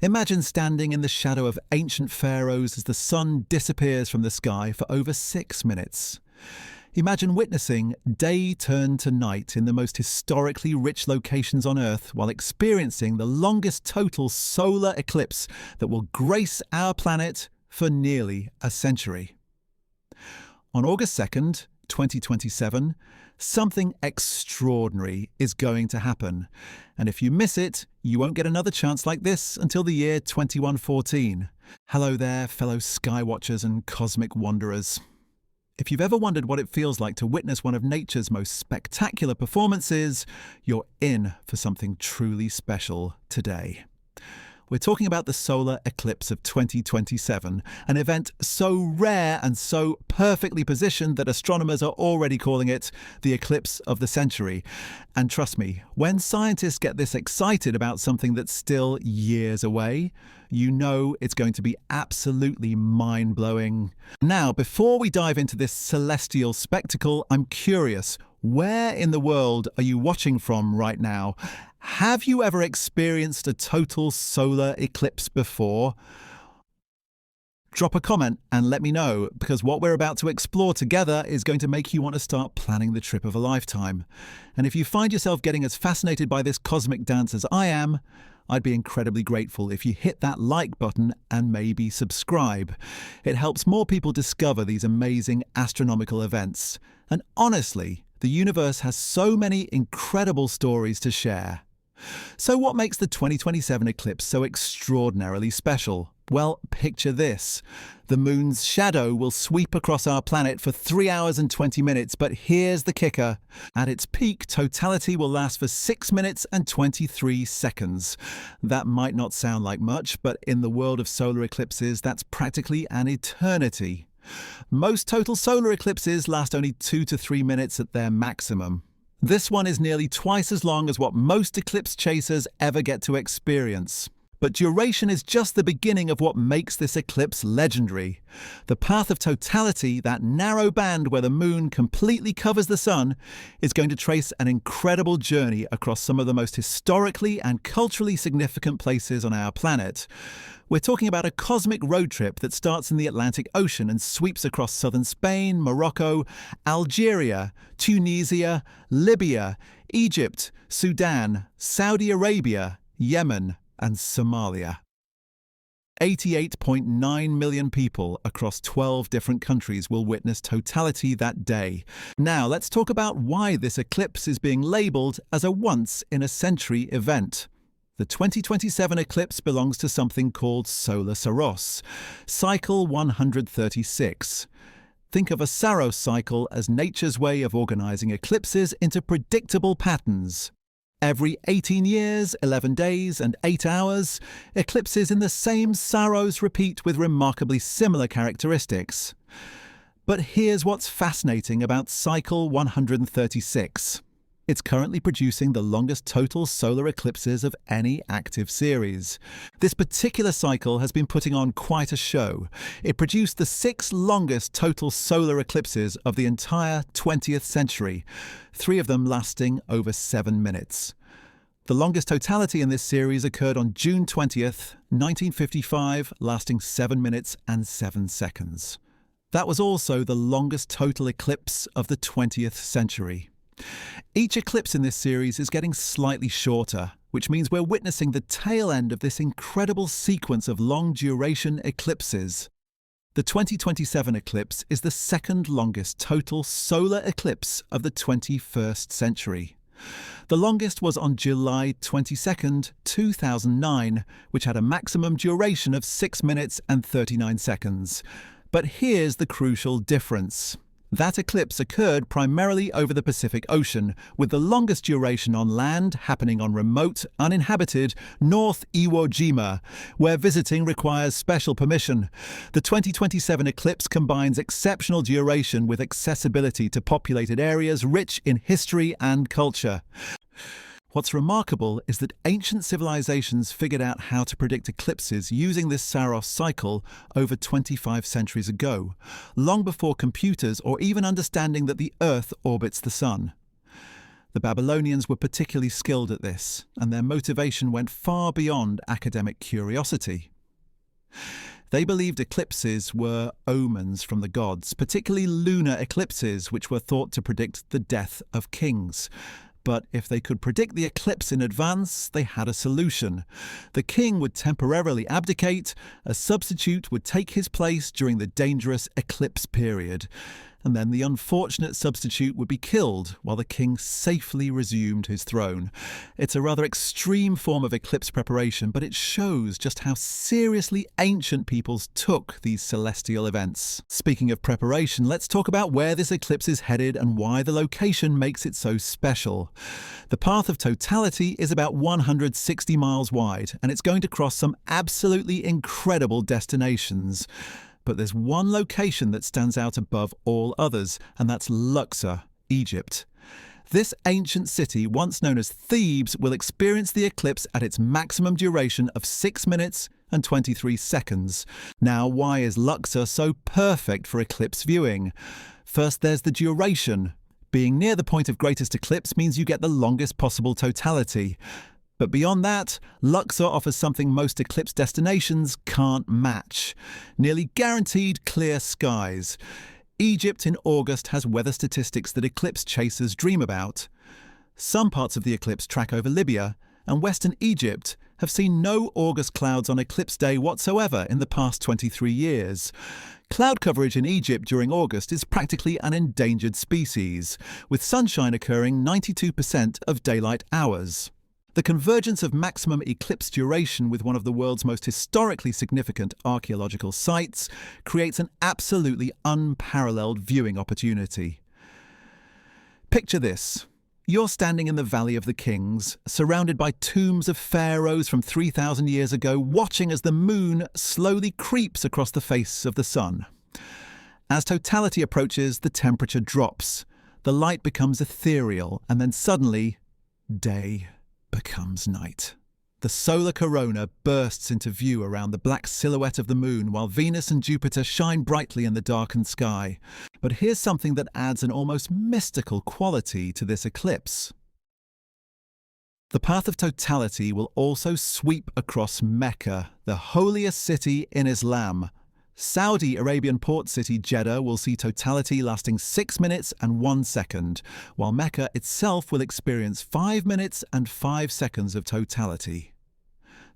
Imagine standing in the shadow of ancient pharaohs as the sun disappears from the sky for over 6 minutes. Imagine witnessing day turn to night in the most historically rich locations on Earth while experiencing the longest total solar eclipse that will grace our planet for nearly a century. On August 2nd, 2027, something extraordinary is going to happen. And if you miss it, you won't get another chance like this until the year 2114. Hello there, fellow skywatchers and cosmic wanderers. If you've ever wondered what it feels like to witness one of nature's most spectacular performances, you're in for something truly special today. We're talking about the solar eclipse of 2027, an event so rare and so perfectly positioned that astronomers are already calling it the eclipse of the century. And trust me, when scientists get this excited about something that's still years away, you know it's going to be absolutely mind-blowing. Now, before we dive into this celestial spectacle, I'm curious, where in the world are you watching from right now? Have you ever experienced a total solar eclipse before? Drop a comment and let me know, because what we're about to explore together is going to make you want to start planning the trip of a lifetime. And if you find yourself getting as fascinated by this cosmic dance as I am, I'd be incredibly grateful if you hit that like button and maybe subscribe. It helps more people discover these amazing astronomical events. And honestly, the universe has so many incredible stories to share. So what makes the 2027 eclipse so extraordinarily special? Well, picture this. The moon's shadow will sweep across our planet for 3 hours and 20 minutes, but here's the kicker. At its peak, totality will last for 6 minutes and 23 seconds. That might not sound like much, but in the world of solar eclipses, that's practically an eternity. Most total solar eclipses last only 2 to 3 minutes at their maximum. This one is nearly twice as long as what most eclipse chasers ever get to experience. But duration is just the beginning of what makes this eclipse legendary. The path of totality, that narrow band where the moon completely covers the sun, is going to trace an incredible journey across some of the most historically and culturally significant places on our planet. We're talking about a cosmic road trip that starts in the Atlantic Ocean and sweeps across southern Spain, Morocco, Algeria, Tunisia, Libya, Egypt, Sudan, Saudi Arabia, Yemen, and Somalia. 88.9 million people across 12 different countries will witness totality that day. Now, let's talk about why this eclipse is being labelled as a once-in-a-century event. The 2027 eclipse belongs to something called solar Saros, cycle 136. Think of a Saros cycle as nature's way of organising eclipses into predictable patterns. Every 18 years, 11 days and 8 hours, eclipses in the same Saros repeat with remarkably similar characteristics. But here's what's fascinating about cycle 136. It's currently producing the longest total solar eclipses of any active series. This particular cycle has been putting on quite a show. It produced the 6 longest total solar eclipses of the entire 20th century, 3 of them lasting over 7 minutes. The longest totality in this series occurred on June 20th, 1955, lasting 7 minutes and 7 seconds. That was also the longest total eclipse of the 20th century. Each eclipse in this series is getting slightly shorter, which means we're witnessing the tail end of this incredible sequence of long-duration eclipses. The 2027 eclipse is the second longest total solar eclipse of the 21st century. The longest was on July 22, 2009, which had a maximum duration of 6 minutes and 39 seconds. But here's the crucial difference. That eclipse occurred primarily over the Pacific Ocean, with the longest duration on land happening on remote, uninhabited North Iwo Jima, where visiting requires special permission. The 2027 eclipse combines exceptional duration with accessibility to populated areas rich in history and culture. What's remarkable is that ancient civilizations figured out how to predict eclipses using this Saros cycle over 25 centuries ago, long before computers or even understanding that the Earth orbits the Sun. The Babylonians were particularly skilled at this, and their motivation went far beyond academic curiosity. They believed eclipses were omens from the gods, particularly lunar eclipses, which were thought to predict the death of kings. But if they could predict the eclipse in advance, they had a solution. The king would temporarily abdicate, a substitute would take his place during the dangerous eclipse period, and then the unfortunate substitute would be killed while the king safely resumed his throne. It's a rather extreme form of eclipse preparation, but it shows just how seriously ancient peoples took these celestial events. Speaking of preparation, let's talk about where this eclipse is headed and why the location makes it so special. The path of totality is about 160 miles wide, and it's going to cross some absolutely incredible destinations. But there's one location that stands out above all others, and that's Luxor, Egypt. This ancient city, once known as Thebes, will experience the eclipse at its maximum duration of 6 minutes and 23 seconds. Now, why is Luxor so perfect for eclipse viewing? First, there's the duration. Being near the point of greatest eclipse means you get the longest possible totality. But beyond that, Luxor offers something most eclipse destinations can't match: nearly guaranteed clear skies. Egypt in August has weather statistics that eclipse chasers dream about. Some parts of the eclipse track over Libya, and Western Egypt have seen no August clouds on eclipse day whatsoever in the past 23 years. Cloud coverage in Egypt during August is practically an endangered species, with sunshine occurring 92% of daylight hours. The convergence of maximum eclipse duration with one of the world's most historically significant archaeological sites creates an absolutely unparalleled viewing opportunity. Picture this. You're standing in the Valley of the Kings, surrounded by tombs of pharaohs from 3,000 years ago, watching as the moon slowly creeps across the face of the sun. As totality approaches, the temperature drops. The light becomes ethereal, and then suddenly, day becomes night. The solar corona bursts into view around the black silhouette of the moon, while Venus and Jupiter shine brightly in the darkened sky. But here's something that adds an almost mystical quality to this eclipse. The path of totality will also sweep across Mecca, the holiest city in Islam. Saudi Arabian port city Jeddah will see totality lasting 6 minutes and 1 second, while Mecca itself will experience 5 minutes and 5 seconds of totality.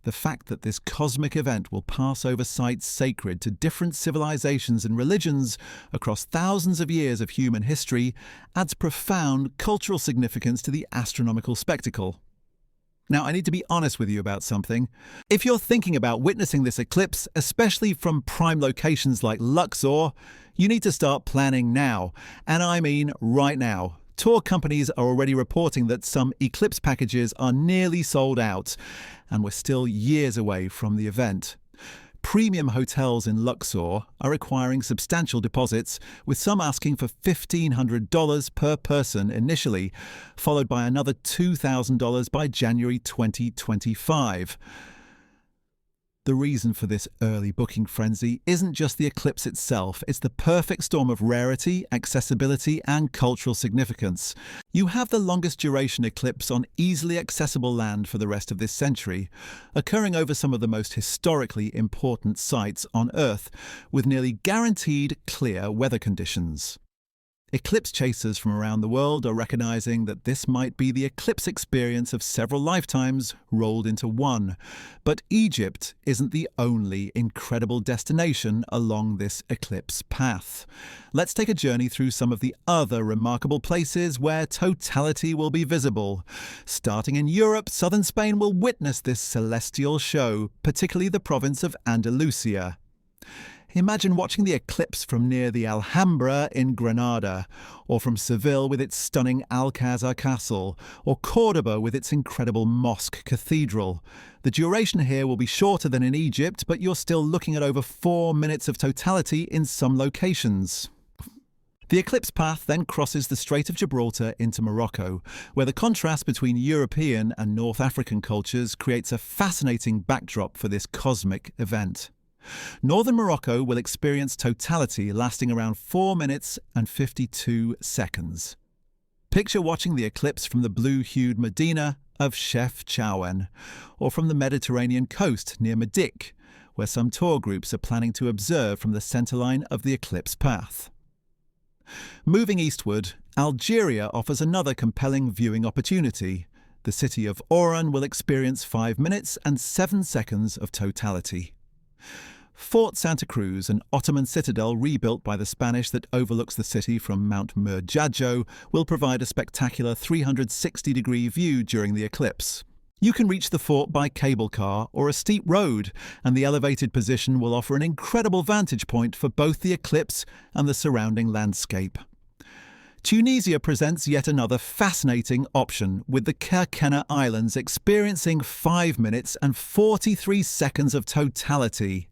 The fact that this cosmic event will pass over sites sacred to different civilizations and religions across thousands of years of human history adds profound cultural significance to the astronomical spectacle. Now, I need to be honest with you about something. If you're thinking about witnessing this eclipse, especially from prime locations like Luxor, you need to start planning now. And I mean right now. Tour companies are already reporting that some eclipse packages are nearly sold out, and we're still years away from the event. Premium hotels in Luxor are requiring substantial deposits, with some asking for $1,500 per person initially, followed by another $2,000 by January 2025. The reason for this early booking frenzy isn't just the eclipse itself, it's the perfect storm of rarity, accessibility, and cultural significance. You have the longest duration eclipse on easily accessible land for the rest of this century, occurring over some of the most historically important sites on Earth, with nearly guaranteed clear weather conditions. Eclipse chasers from around the world are recognizing that this might be the eclipse experience of several lifetimes rolled into one. But Egypt isn't the only incredible destination along this eclipse path. Let's take a journey through some of the other remarkable places where totality will be visible. Starting in Europe, southern Spain will witness this celestial show, particularly the province of Andalusia. Imagine watching the eclipse from near the Alhambra in Granada, or from Seville with its stunning Alcázar castle, or Córdoba with its incredible mosque cathedral. The duration here will be shorter than in Egypt, but you're still looking at over 4 minutes of totality in some locations. The eclipse path then crosses the Strait of Gibraltar into Morocco, where the contrast between European and North African cultures creates a fascinating backdrop for this cosmic event. Northern Morocco will experience totality lasting around 4 minutes and 52 seconds. Picture watching the eclipse from the blue-hued Medina of Chef Chaouen, or from the Mediterranean coast near Medik, where some tour groups are planning to observe from the centerline of the eclipse path. Moving eastward, Algeria offers another compelling viewing opportunity. The city of Oran will experience 5 minutes and 7 seconds of totality. Fort Santa Cruz, an Ottoman citadel rebuilt by the Spanish that overlooks the city from Mount Murjajo, will provide a spectacular 360-degree view during the eclipse. You can reach the fort by cable car or a steep road, and the elevated position will offer an incredible vantage point for both the eclipse and the surrounding landscape. Tunisia presents yet another fascinating option, with the Kerkennah Islands experiencing 5 minutes and 43 seconds of totality.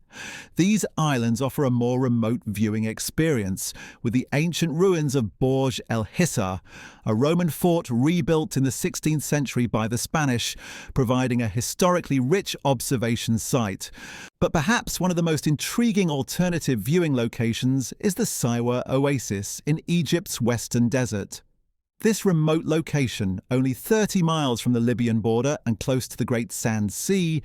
These islands offer a more remote viewing experience, with the ancient ruins of Borj el Hissa, a Roman fort rebuilt in the 16th century by the Spanish, providing a historically rich observation site. But perhaps one of the most intriguing alternative viewing locations is the Siwa Oasis in Egypt's western desert. This remote location, only 30 miles from the Libyan border and close to the Great Sand Sea,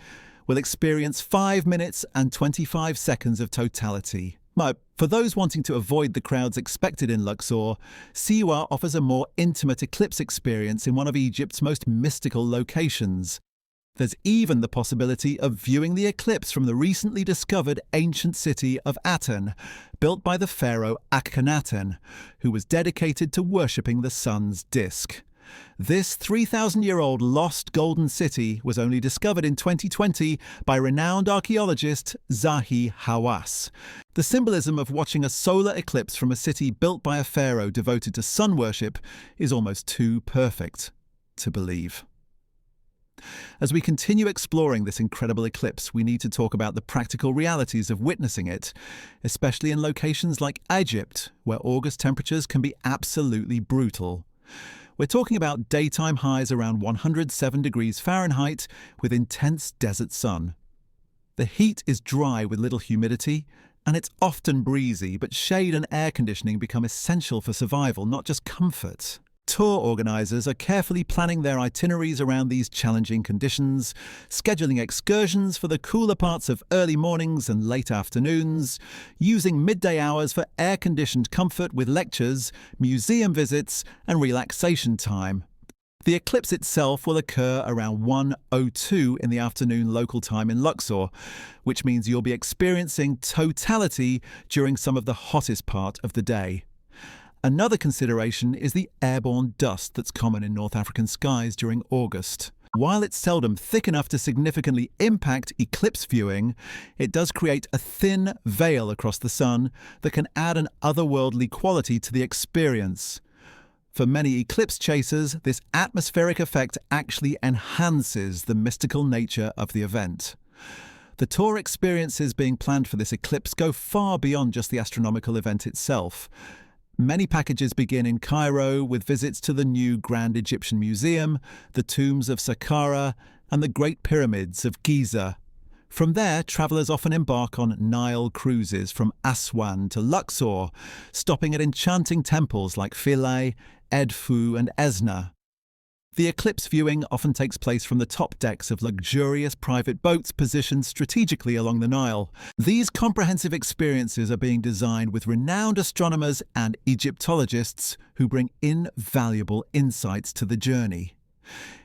will experience 5 minutes and 25 seconds of totality. But for those wanting to avoid the crowds expected in Luxor, Siwa offers a more intimate eclipse experience in one of Egypt's most mystical locations. There's even the possibility of viewing the eclipse from the recently discovered ancient city of Aten, built by the pharaoh Akhenaten, who was dedicated to worshipping the sun's disk. This 3,000-year-old lost golden city was only discovered in 2020 by renowned archaeologist Zahi Hawass. The symbolism of watching a solar eclipse from a city built by a pharaoh devoted to sun worship is almost too perfect to believe. As we continue exploring this incredible eclipse, we need to talk about the practical realities of witnessing it, especially in locations like Egypt, where August temperatures can be absolutely brutal. We're talking about daytime highs around 107 degrees Fahrenheit with intense desert sun. The heat is dry with little humidity, and it's often breezy, but shade and air conditioning become essential for survival, not just comfort. Tour organisers are carefully planning their itineraries around these challenging conditions, scheduling excursions for the cooler parts of early mornings and late afternoons, using midday hours for air-conditioned comfort with lectures, museum visits and relaxation time. The eclipse itself will occur around 1:02 in the afternoon local time in Luxor, which means you'll be experiencing totality during some of the hottest part of the day. Another consideration is the airborne dust that's common in North African skies during August. While it's seldom thick enough to significantly impact eclipse viewing, it does create a thin veil across the sun that can add an otherworldly quality to the experience. For many eclipse chasers, this atmospheric effect actually enhances the mystical nature of the event. The tour experiences being planned for this eclipse go far beyond just the astronomical event itself. Many packages begin in Cairo with visits to the new Grand Egyptian Museum, the tombs of Saqqara, and the Great Pyramids of Giza. From there, travellers often embark on Nile cruises from Aswan to Luxor, stopping at enchanting temples like Philae, Edfu, and Esna. The eclipse viewing often takes place from the top decks of luxurious private boats positioned strategically along the Nile. These comprehensive experiences are being designed with renowned astronomers and Egyptologists who bring invaluable insights to the journey.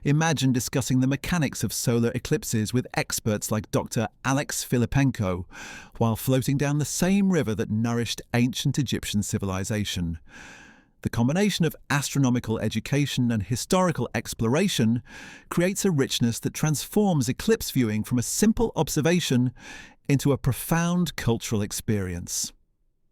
Imagine discussing the mechanics of solar eclipses with experts like Dr. Alex Filipenko, while floating down the same river that nourished ancient Egyptian civilization. The combination of astronomical education and historical exploration creates a richness that transforms eclipse viewing from a simple observation into a profound cultural experience.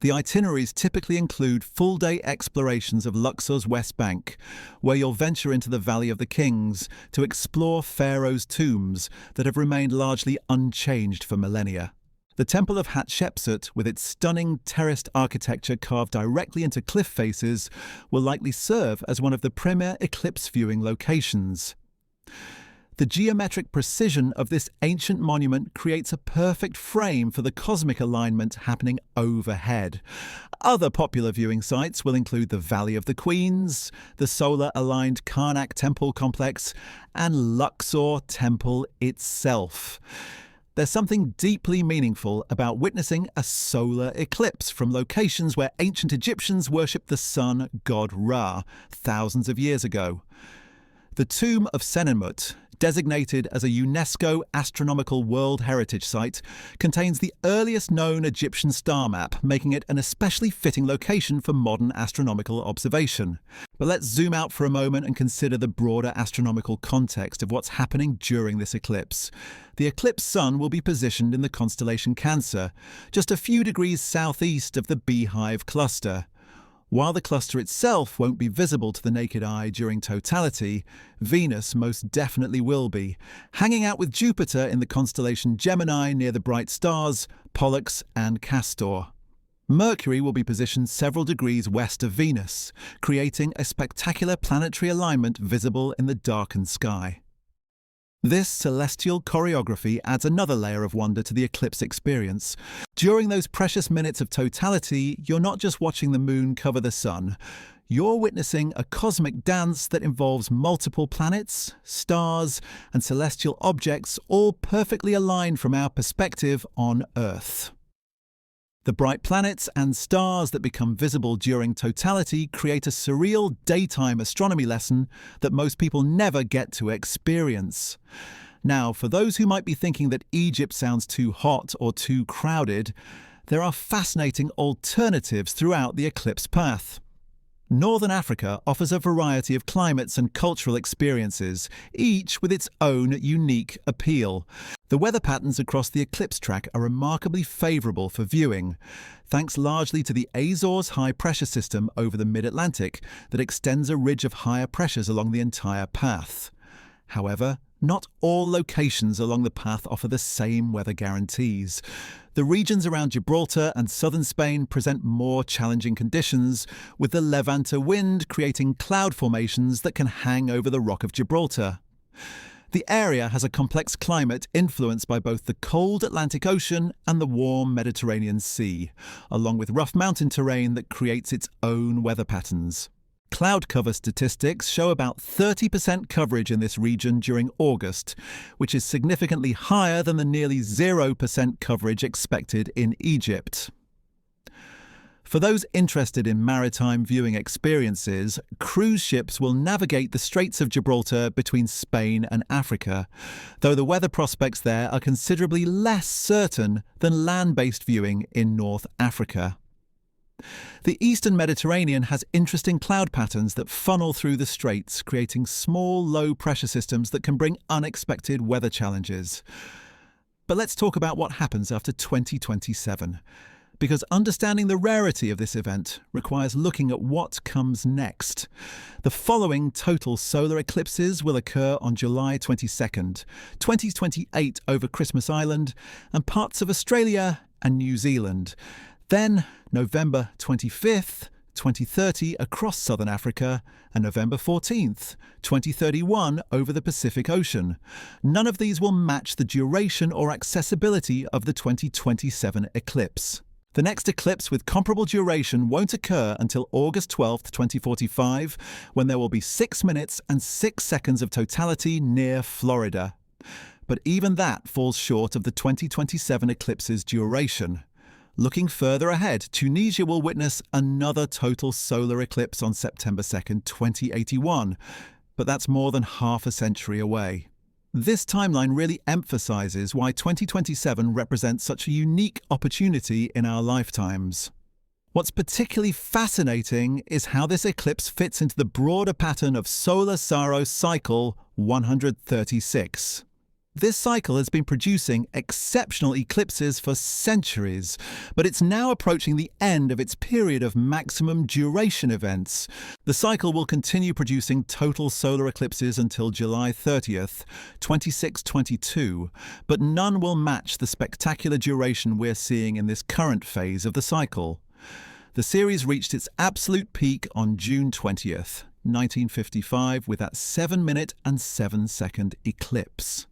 The itineraries typically include full-day explorations of Luxor's West Bank, where you'll venture into the Valley of the Kings to explore pharaohs' tombs that have remained largely unchanged for millennia. The Temple of Hatshepsut, with its stunning terraced architecture carved directly into cliff faces, will likely serve as one of the premier eclipse viewing locations. The geometric precision of this ancient monument creates a perfect frame for the cosmic alignment happening overhead. Other popular viewing sites will include the Valley of the Queens, the solar-aligned Karnak Temple complex, and Luxor Temple itself. There's something deeply meaningful about witnessing a solar eclipse from locations where ancient Egyptians worshipped the sun god Ra thousands of years ago. The tomb of Senenmut, designated as a UNESCO Astronomical World Heritage Site, contains the earliest known Egyptian star map, making it an especially fitting location for modern astronomical observation. But let's zoom out for a moment and consider the broader astronomical context of what's happening during this eclipse. The eclipsed sun will be positioned in the constellation Cancer, just a few degrees southeast of the Beehive cluster. While the cluster itself won't be visible to the naked eye during totality, Venus most definitely will be, hanging out with Jupiter in the constellation Gemini near the bright stars Pollux and Castor. Mercury will be positioned several degrees west of Venus, creating a spectacular planetary alignment visible in the darkened sky. This celestial choreography adds another layer of wonder to the eclipse experience. During those precious minutes of totality, you're not just watching the moon cover the sun. You're witnessing a cosmic dance that involves multiple planets, stars, and celestial objects, all perfectly aligned from our perspective on Earth. The bright planets and stars that become visible during totality create a surreal daytime astronomy lesson that most people never get to experience. Now, for those who might be thinking that Egypt sounds too hot or too crowded, there are fascinating alternatives throughout the eclipse path. Northern Africa offers a variety of climates and cultural experiences, each with its own unique appeal. The weather patterns across the eclipse track are remarkably favourable for viewing, thanks largely to the Azores high-pressure system over the mid-Atlantic that extends a ridge of higher pressures along the entire path. However, not all locations along the path offer the same weather guarantees. The regions around Gibraltar and southern Spain present more challenging conditions, with the Levanta wind creating cloud formations that can hang over the Rock of Gibraltar. The area has a complex climate influenced by both the cold Atlantic Ocean and the warm Mediterranean Sea, along with rough mountain terrain that creates its own weather patterns. Cloud cover statistics show about 30% coverage in this region during August, which is significantly higher than the nearly 0% coverage expected in Egypt. For those interested in maritime viewing experiences, cruise ships will navigate the Straits of Gibraltar between Spain and Africa, though the weather prospects there are considerably less certain than land-based viewing in North Africa. The eastern Mediterranean has interesting cloud patterns that funnel through the straits, creating small, low-pressure systems that can bring unexpected weather challenges. But let's talk about what happens after 2027, because understanding the rarity of this event requires looking at what comes next. The following total solar eclipses will occur on July 22nd, 2028 over Christmas Island, and parts of Australia and New Zealand. Then November 25th, 2030 across southern Africa, and November 14th, 2031 over the Pacific Ocean. None of these will match the duration or accessibility of the 2027 eclipse. The next eclipse with comparable duration won't occur until August 12th, 2045, when there will be 6 minutes and 6 seconds of totality near Florida. But even that falls short of the 2027 eclipse's duration. Looking further ahead, Tunisia will witness another total solar eclipse on September 2nd, 2081, but that's more than half a century away. This timeline really emphasizes why 2027 represents such a unique opportunity in our lifetimes. What's particularly fascinating is how this eclipse fits into the broader pattern of Solar Saros cycle 136. This cycle has been producing exceptional eclipses for centuries, but it's now approaching the end of its period of maximum duration events. The cycle will continue producing total solar eclipses until July 30th, 2622, but none will match the spectacular duration we're seeing in this current phase of the cycle. The series reached its absolute peak on June 20th, 1955, with that 7-minute and 7-second eclipse.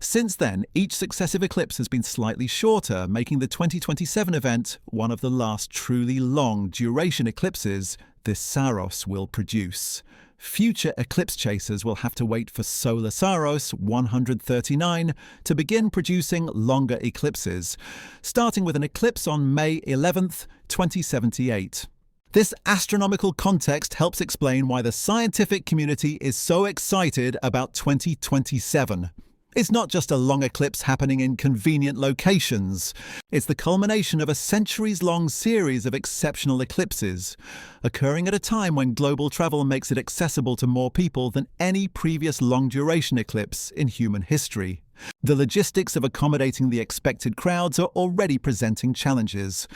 Since then, each successive eclipse has been slightly shorter, making the 2027 event one of the last truly long-duration eclipses this Saros will produce. Future eclipse chasers will have to wait for solar Saros 139 to begin producing longer eclipses, starting with an eclipse on May 11th, 2078. This astronomical context helps explain why the scientific community is so excited about 2027. It's not just a long eclipse happening in convenient locations. It's the culmination of a centuries-long series of exceptional eclipses, occurring at a time when global travel makes it accessible to more people than any previous long-duration eclipse in human history. The logistics of accommodating the expected crowds are already presenting challenges.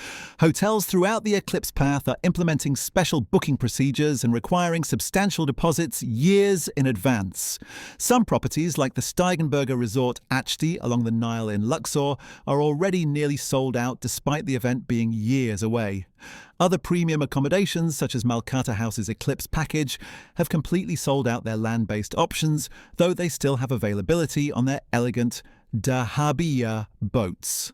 Hotels throughout the eclipse path are implementing special booking procedures and requiring substantial deposits years in advance. Some properties, like the Steigenberger Resort Achti along the Nile in Luxor, are already nearly sold out despite the event being years away. Other premium accommodations, such as Malkata House's Eclipse package, have completely sold out their land-based options, though they still have availability on their elegant dahabiya boats.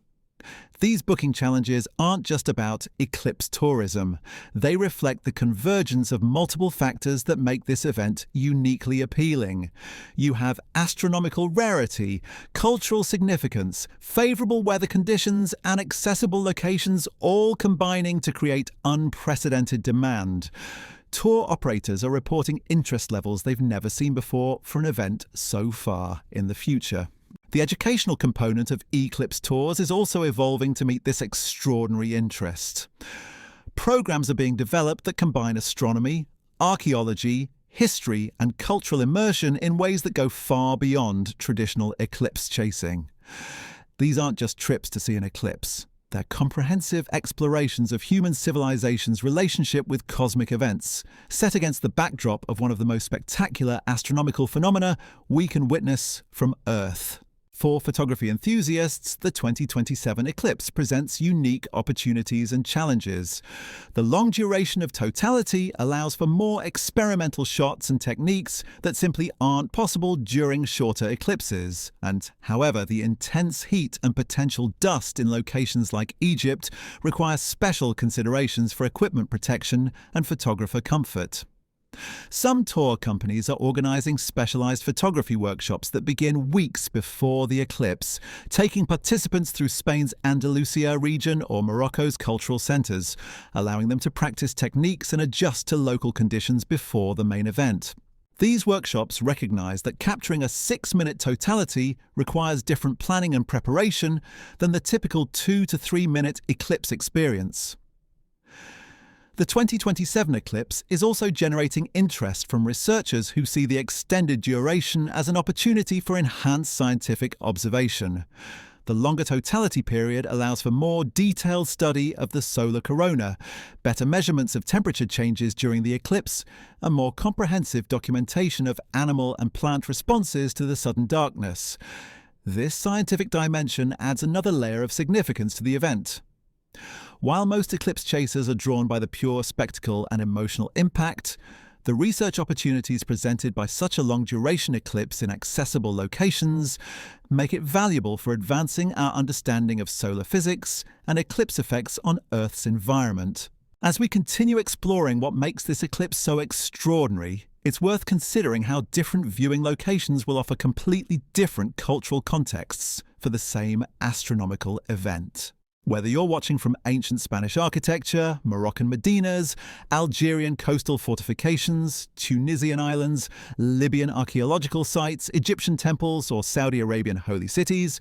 These booking challenges aren't just about eclipse tourism. They reflect the convergence of multiple factors that make this event uniquely appealing. You have astronomical rarity, cultural significance, favorable weather conditions, and accessible locations all combining to create unprecedented demand. Tour operators are reporting interest levels they've never seen before for an event so far in the future. The educational component of eclipse tours is also evolving to meet this extraordinary interest. Programs are being developed that combine astronomy, archaeology, history, and cultural immersion in ways that go far beyond traditional eclipse chasing. These aren't just trips to see an eclipse. They're comprehensive explorations of human civilization's relationship with cosmic events, set against the backdrop of one of the most spectacular astronomical phenomena we can witness from Earth. For photography enthusiasts, the 2027 eclipse presents unique opportunities and challenges. The long duration of totality allows for more experimental shots and techniques that simply aren't possible during shorter eclipses. And, however, the intense heat and potential dust in locations like Egypt require special considerations for equipment protection and photographer comfort. Some tour companies are organizing specialized photography workshops that begin weeks before the eclipse, taking participants through Spain's Andalusia region or Morocco's cultural centers, allowing them to practice techniques and adjust to local conditions before the main event. These workshops recognize that capturing a 6-minute totality requires different planning and preparation than the typical 2 to 3 minute eclipse experience. The 2027 eclipse is also generating interest from researchers who see the extended duration as an opportunity for enhanced scientific observation. The longer totality period allows for more detailed study of the solar corona, better measurements of temperature changes during the eclipse, and more comprehensive documentation of animal and plant responses to the sudden darkness. This scientific dimension adds another layer of significance to the event. While most eclipse chasers are drawn by the pure spectacle and emotional impact, the research opportunities presented by such a long-duration eclipse in accessible locations make it valuable for advancing our understanding of solar physics and eclipse effects on Earth's environment. As we continue exploring what makes this eclipse so extraordinary, it's worth considering how different viewing locations will offer completely different cultural contexts for the same astronomical event. Whether you're watching from ancient Spanish architecture, Moroccan Medinas, Algerian coastal fortifications, Tunisian islands, Libyan archaeological sites, Egyptian temples, or Saudi Arabian holy cities,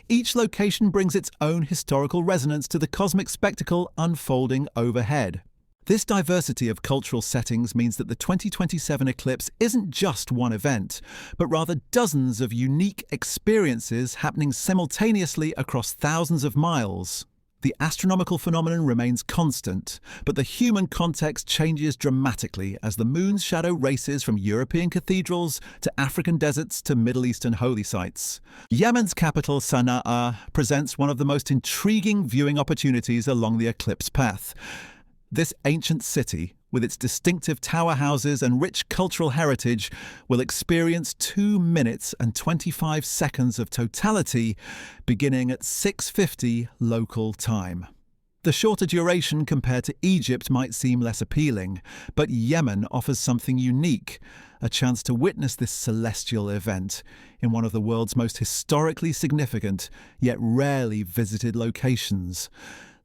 each location brings its own historical resonance to the cosmic spectacle unfolding overhead. This diversity of cultural settings means that the 2027 eclipse isn't just one event, but rather dozens of unique experiences happening simultaneously across thousands of miles. The astronomical phenomenon remains constant, but the human context changes dramatically as the moon's shadow races from European cathedrals to African deserts to Middle Eastern holy sites. Yemen's capital, Sana'a, presents one of the most intriguing viewing opportunities along the eclipse path. This ancient city, with its distinctive tower houses and rich cultural heritage, will experience 2 minutes and 25 seconds of totality beginning at 6:50 local time. The shorter duration compared to Egypt might seem less appealing, but Yemen offers something unique, a chance to witness this celestial event in one of the world's most historically significant, yet rarely visited locations.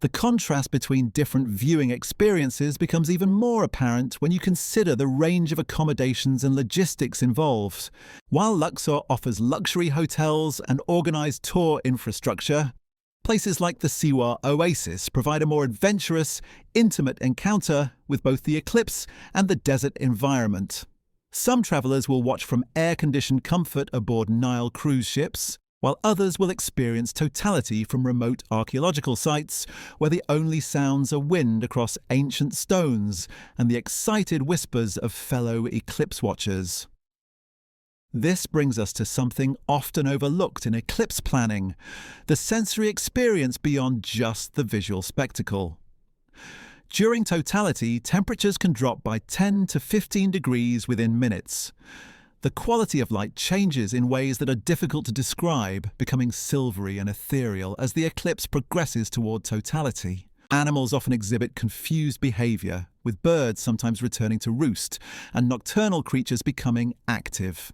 The contrast between different viewing experiences becomes even more apparent when you consider the range of accommodations and logistics involved. While Luxor offers luxury hotels and organized tour infrastructure, places like the Siwa Oasis provide a more adventurous, intimate encounter with both the eclipse and the desert environment. Some travelers will watch from air-conditioned comfort aboard Nile cruise ships, while others will experience totality from remote archaeological sites where the only sounds are wind across ancient stones and the excited whispers of fellow eclipse watchers. This brings us to something often overlooked in eclipse planning, the sensory experience beyond just the visual spectacle. During totality, temperatures can drop by 10 to 15 degrees within minutes. The quality of light changes in ways that are difficult to describe, becoming silvery and ethereal as the eclipse progresses toward totality. Animals often exhibit confused behavior, with birds sometimes returning to roost and nocturnal creatures becoming active.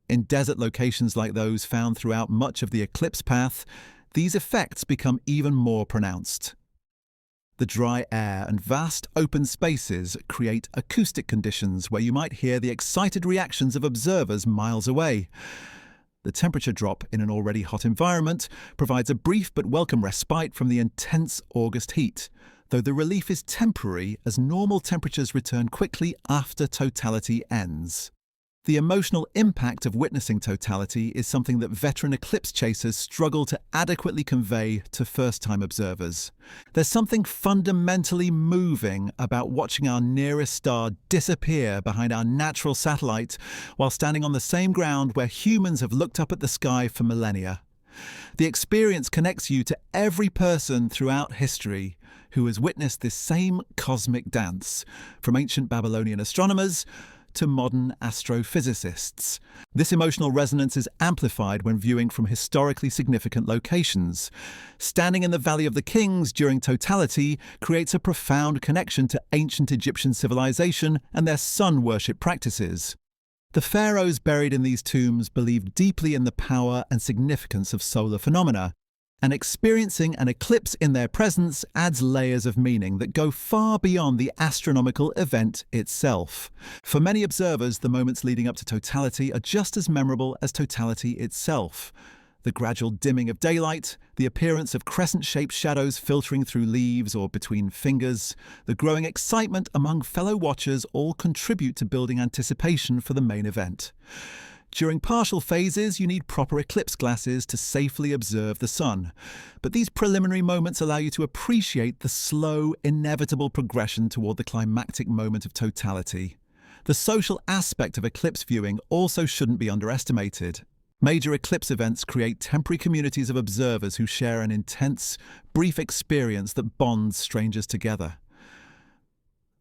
In desert locations like those found throughout much of the eclipse path, these effects become even more pronounced. The dry air and vast open spaces create acoustic conditions where you might hear the excited reactions of observers miles away. The temperature drop in an already hot environment provides a brief but welcome respite from the intense August heat, though the relief is temporary as normal temperatures return quickly after totality ends. The emotional impact of witnessing totality is something that veteran eclipse chasers struggle to adequately convey to first-time observers. There's something fundamentally moving about watching our nearest star disappear behind our natural satellite while standing on the same ground where humans have looked up at the sky for millennia. The experience connects you to every person throughout history who has witnessed this same cosmic dance, from ancient Babylonian astronomers to modern astrophysicists. This emotional resonance is amplified when viewing from historically significant locations. Standing in the Valley of the Kings during totality creates a profound connection to ancient Egyptian civilization and their sun worship practices. The pharaohs buried in these tombs believed deeply in the power and significance of solar phenomena, and experiencing an eclipse in their presence adds layers of meaning that go far beyond the astronomical event itself. For many observers, the moments leading up to totality are just as memorable as totality itself. The gradual dimming of daylight, the appearance of crescent-shaped shadows filtering through leaves or between fingers, the growing excitement among fellow watchers all contribute to building anticipation for the main event. During partial phases, you need proper eclipse glasses to safely observe the sun. But these preliminary moments allow you to appreciate the slow, inevitable progression toward the climactic moment of totality. The social aspect of eclipse viewing also shouldn't be underestimated. Major eclipse events create temporary communities of observers who share an intense, brief experience that bonds strangers together.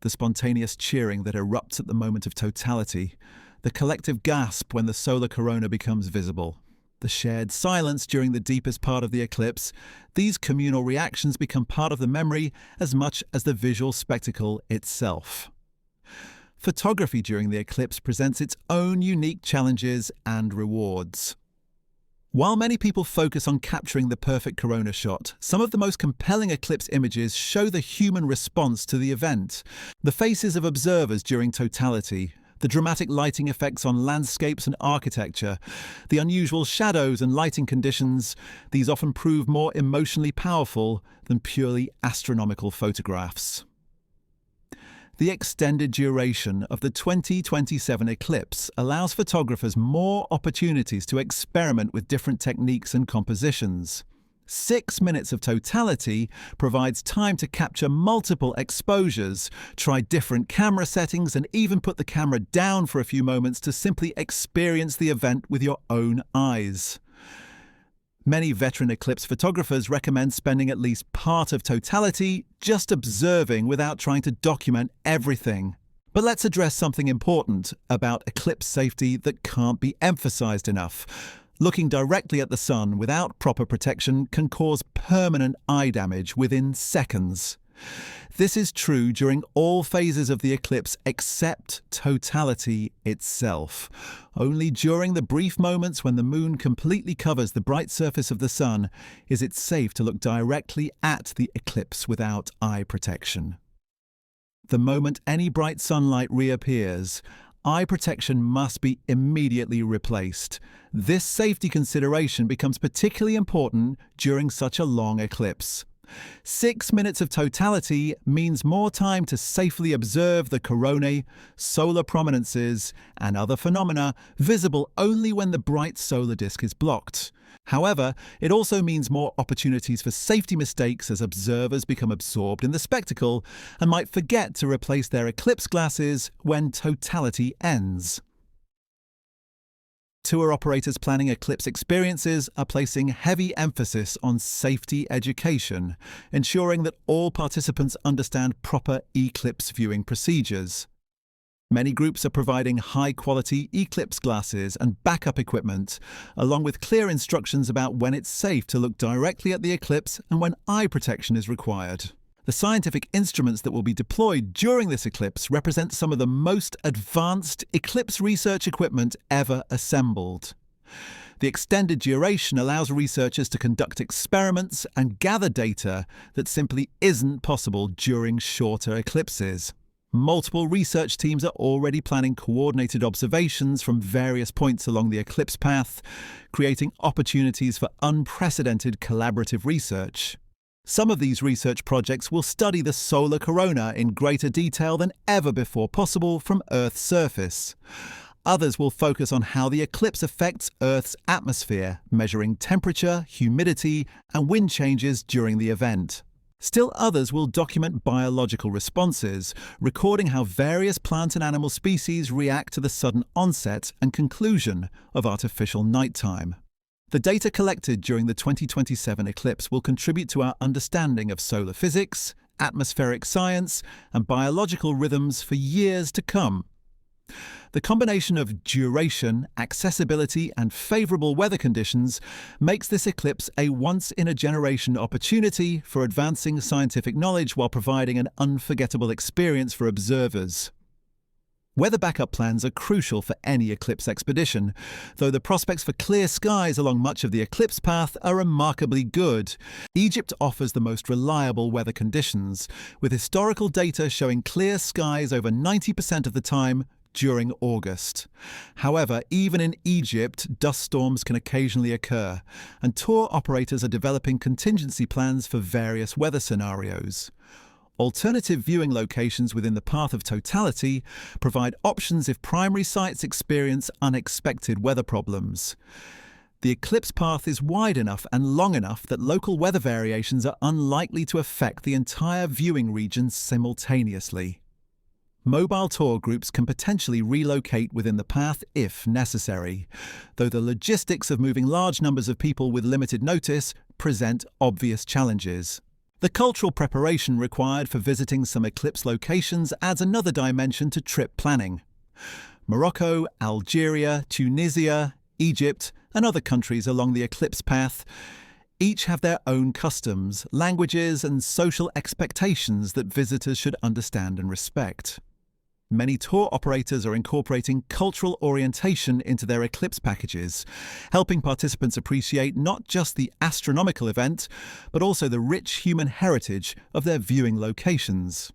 The spontaneous cheering that erupts at the moment of totality, the collective gasp when the solar corona becomes visible, the shared silence during the deepest part of the eclipse, these communal reactions become part of the memory as much as the visual spectacle itself. Photography during the eclipse presents its own unique challenges and rewards. While many people focus on capturing the perfect corona shot, some of the most compelling eclipse images show the human response to the event. The faces of observers during totality, the dramatic lighting effects on landscapes and architecture, the unusual shadows and lighting conditions, these often prove more emotionally powerful than purely astronomical photographs. The extended duration of the 2027 eclipse allows photographers more opportunities to experiment with different techniques and compositions. 6 minutes of totality provides time to capture multiple exposures, try different camera settings, and even put the camera down for a few moments to simply experience the event with your own eyes. Many veteran eclipse photographers recommend spending at least part of totality just observing without trying to document everything. But let's address something important about eclipse safety that can't be emphasized enough. Looking directly at the sun without proper protection can cause permanent eye damage within seconds. This is true during all phases of the eclipse except totality itself. Only during the brief moments when the moon completely covers the bright surface of the sun is it safe to look directly at the eclipse without eye protection. The moment any bright sunlight reappears, eye protection must be immediately replaced. This safety consideration becomes particularly important during such a long eclipse. 6 minutes of totality means more time to safely observe the coronae, solar prominences, and other phenomena visible only when the bright solar disk is blocked. However, it also means more opportunities for safety mistakes as observers become absorbed in the spectacle and might forget to replace their eclipse glasses when totality ends. Tour operators planning eclipse experiences are placing heavy emphasis on safety education, ensuring that all participants understand proper eclipse viewing procedures. Many groups are providing high-quality eclipse glasses and backup equipment, along with clear instructions about when it's safe to look directly at the eclipse and when eye protection is required. The scientific instruments that will be deployed during this eclipse represent some of the most advanced eclipse research equipment ever assembled. The extended duration allows researchers to conduct experiments and gather data that simply isn't possible during shorter eclipses. Multiple research teams are already planning coordinated observations from various points along the eclipse path, creating opportunities for unprecedented collaborative research. Some of these research projects will study the solar corona in greater detail than ever before possible from Earth's surface. Others will focus on how the eclipse affects Earth's atmosphere, measuring temperature, humidity, and wind changes during the event. Still others will document biological responses, recording how various plant and animal species react to the sudden onset and conclusion of artificial nighttime. The data collected during the 2027 eclipse will contribute to our understanding of solar physics, atmospheric science, and biological rhythms for years to come. The combination of duration, accessibility, and favorable weather conditions makes this eclipse a once-in-a-generation opportunity for advancing scientific knowledge while providing an unforgettable experience for observers. Weather backup plans are crucial for any eclipse expedition, though the prospects for clear skies along much of the eclipse path are remarkably good. Egypt offers the most reliable weather conditions, with historical data showing clear skies over 90% of the time during August. However, even in Egypt, dust storms can occasionally occur, and tour operators are developing contingency plans for various weather scenarios. Alternative viewing locations within the path of totality provide options if primary sites experience unexpected weather problems. The eclipse path is wide enough and long enough that local weather variations are unlikely to affect the entire viewing region simultaneously. Mobile tour groups can potentially relocate within the path if necessary, though the logistics of moving large numbers of people with limited notice present obvious challenges. The cultural preparation required for visiting some eclipse locations adds another dimension to trip planning. Morocco, Algeria, Tunisia, Egypt, and other countries along the eclipse path each have their own customs, languages, and social expectations that visitors should understand and respect. Many tour operators are incorporating cultural orientation into their eclipse packages, helping participants appreciate not just the astronomical event, but also the rich human heritage of their viewing locations.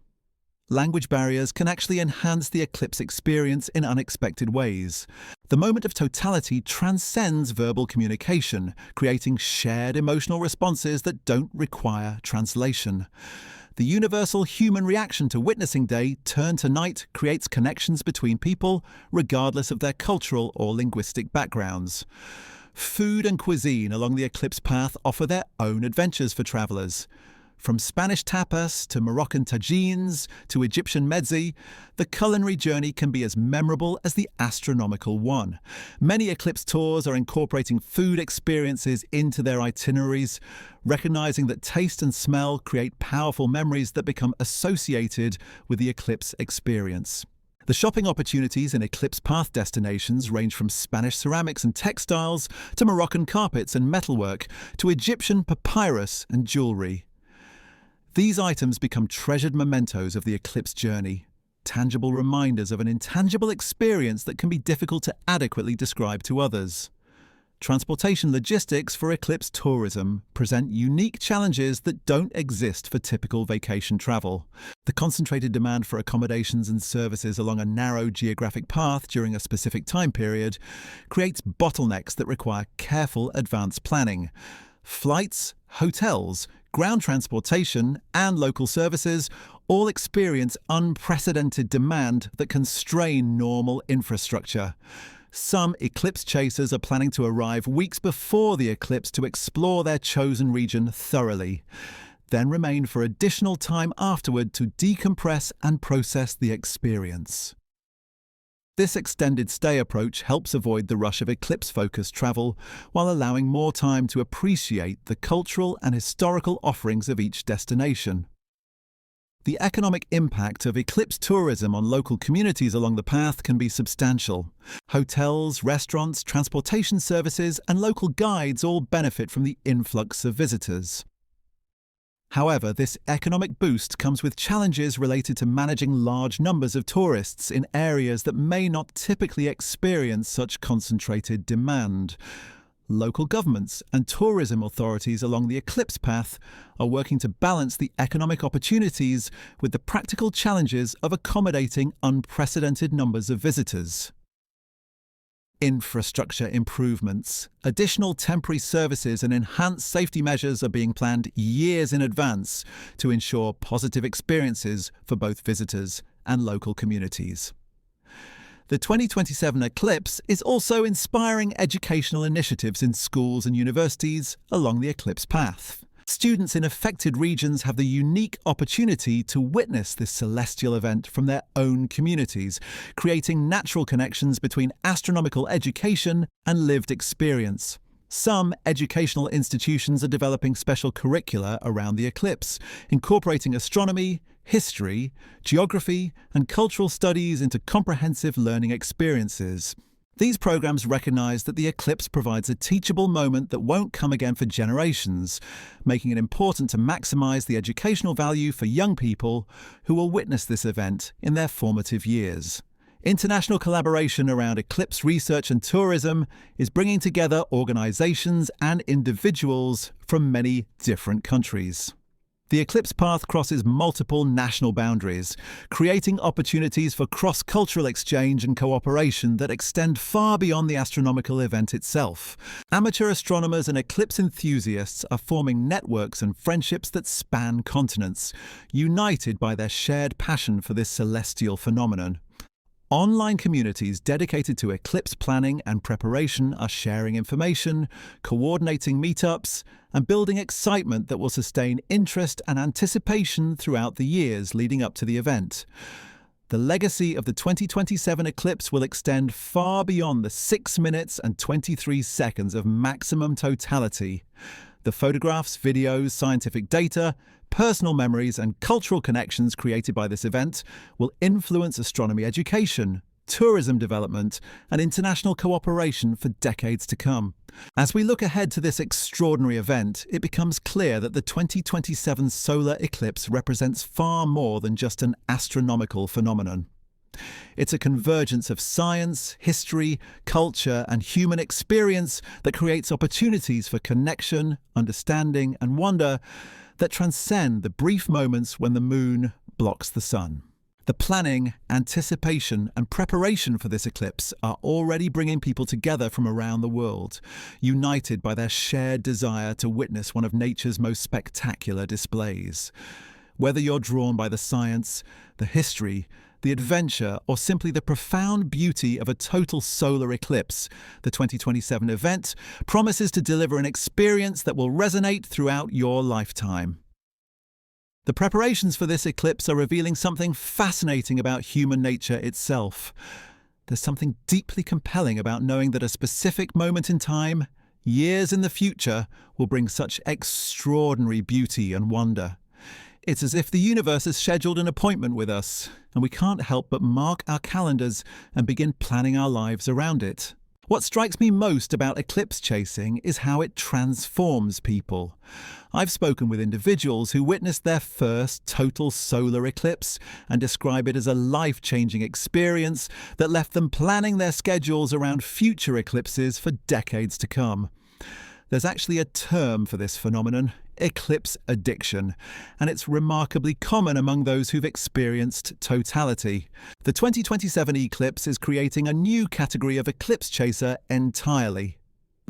Language barriers can actually enhance the eclipse experience in unexpected ways. The moment of totality transcends verbal communication, creating shared emotional responses that don't require translation. The universal human reaction to witnessing day turned to night creates connections between people, regardless of their cultural or linguistic backgrounds. Food and cuisine along the eclipse path offer their own adventures for travelers. From Spanish tapas to Moroccan tagines to Egyptian mezzi, the culinary journey can be as memorable as the astronomical one. Many eclipse tours are incorporating food experiences into their itineraries, recognizing that taste and smell create powerful memories that become associated with the eclipse experience. The shopping opportunities in eclipse path destinations range from Spanish ceramics and textiles to Moroccan carpets and metalwork to Egyptian papyrus and jewelry. These items become treasured mementos of the eclipse journey, tangible reminders of an intangible experience that can be difficult to adequately describe to others. Transportation logistics for eclipse tourism present unique challenges that don't exist for typical vacation travel. The concentrated demand for accommodations and services along a narrow geographic path during a specific time period creates bottlenecks that require careful advance planning. Flights, hotels, ground transportation, and local services all experience unprecedented demand that can strain normal infrastructure. Some eclipse chasers are planning to arrive weeks before the eclipse to explore their chosen region thoroughly, then remain for additional time afterward to decompress and process the experience. This extended stay approach helps avoid the rush of eclipse-focused travel while allowing more time to appreciate the cultural and historical offerings of each destination. The economic impact of eclipse tourism on local communities along the path can be substantial. Hotels, restaurants, transportation services, and local guides all benefit from the influx of visitors. However, this economic boost comes with challenges related to managing large numbers of tourists in areas that may not typically experience such concentrated demand. Local governments and tourism authorities along the eclipse path are working to balance the economic opportunities with the practical challenges of accommodating unprecedented numbers of visitors. Infrastructure improvements, additional temporary services and enhanced safety measures are being planned years in advance to ensure positive experiences for both visitors and local communities. The 2027 eclipse is also inspiring educational initiatives in schools and universities along the eclipse path. Students in affected regions have the unique opportunity to witness this celestial event from their own communities, creating natural connections between astronomical education and lived experience. Some educational institutions are developing special curricula around the eclipse, incorporating astronomy, history, geography, and cultural studies into comprehensive learning experiences. These programs recognize that the eclipse provides a teachable moment that won't come again for generations, making it important to maximize the educational value for young people who will witness this event in their formative years. International collaboration around eclipse research and tourism is bringing together organizations and individuals from many different countries. The eclipse path crosses multiple national boundaries, creating opportunities for cross-cultural exchange and cooperation that extend far beyond the astronomical event itself. Amateur astronomers and eclipse enthusiasts are forming networks and friendships that span continents, united by their shared passion for this celestial phenomenon. Online communities dedicated to eclipse planning and preparation are sharing information, coordinating meetups, and building excitement that will sustain interest and anticipation throughout the years leading up to the event. The legacy of the 2027 eclipse will extend far beyond the 6 minutes and 23 seconds of maximum totality. The photographs, videos, scientific data, personal memories, and cultural connections created by this event will influence astronomy education, tourism development, and international cooperation for decades to come. As we look ahead to this extraordinary event, it becomes clear that the 2027 solar eclipse represents far more than just an astronomical phenomenon. It's a convergence of science, history, culture, and human experience that creates opportunities for connection, understanding, and wonder that transcend the brief moments when the moon blocks the sun. The planning, anticipation, and preparation for this eclipse are already bringing people together from around the world, united by their shared desire to witness one of nature's most spectacular displays. Whether you're drawn by the science, the history, the adventure, or simply the profound beauty of a total solar eclipse, the 2027 event promises to deliver an experience that will resonate throughout your lifetime. The preparations for this eclipse are revealing something fascinating about human nature itself. There's something deeply compelling about knowing that a specific moment in time, years in the future, will bring such extraordinary beauty and wonder. It's as if the universe has scheduled an appointment with us, and we can't help but mark our calendars and begin planning our lives around it. What strikes me most about eclipse chasing is how it transforms people. I've spoken with individuals who witnessed their first total solar eclipse and describe it as a life-changing experience that left them planning their schedules around future eclipses for decades to come. There's actually a term for this phenomenon, eclipse addiction, and it's remarkably common among those who've experienced totality. The 2027 eclipse is creating a new category of eclipse chaser entirely.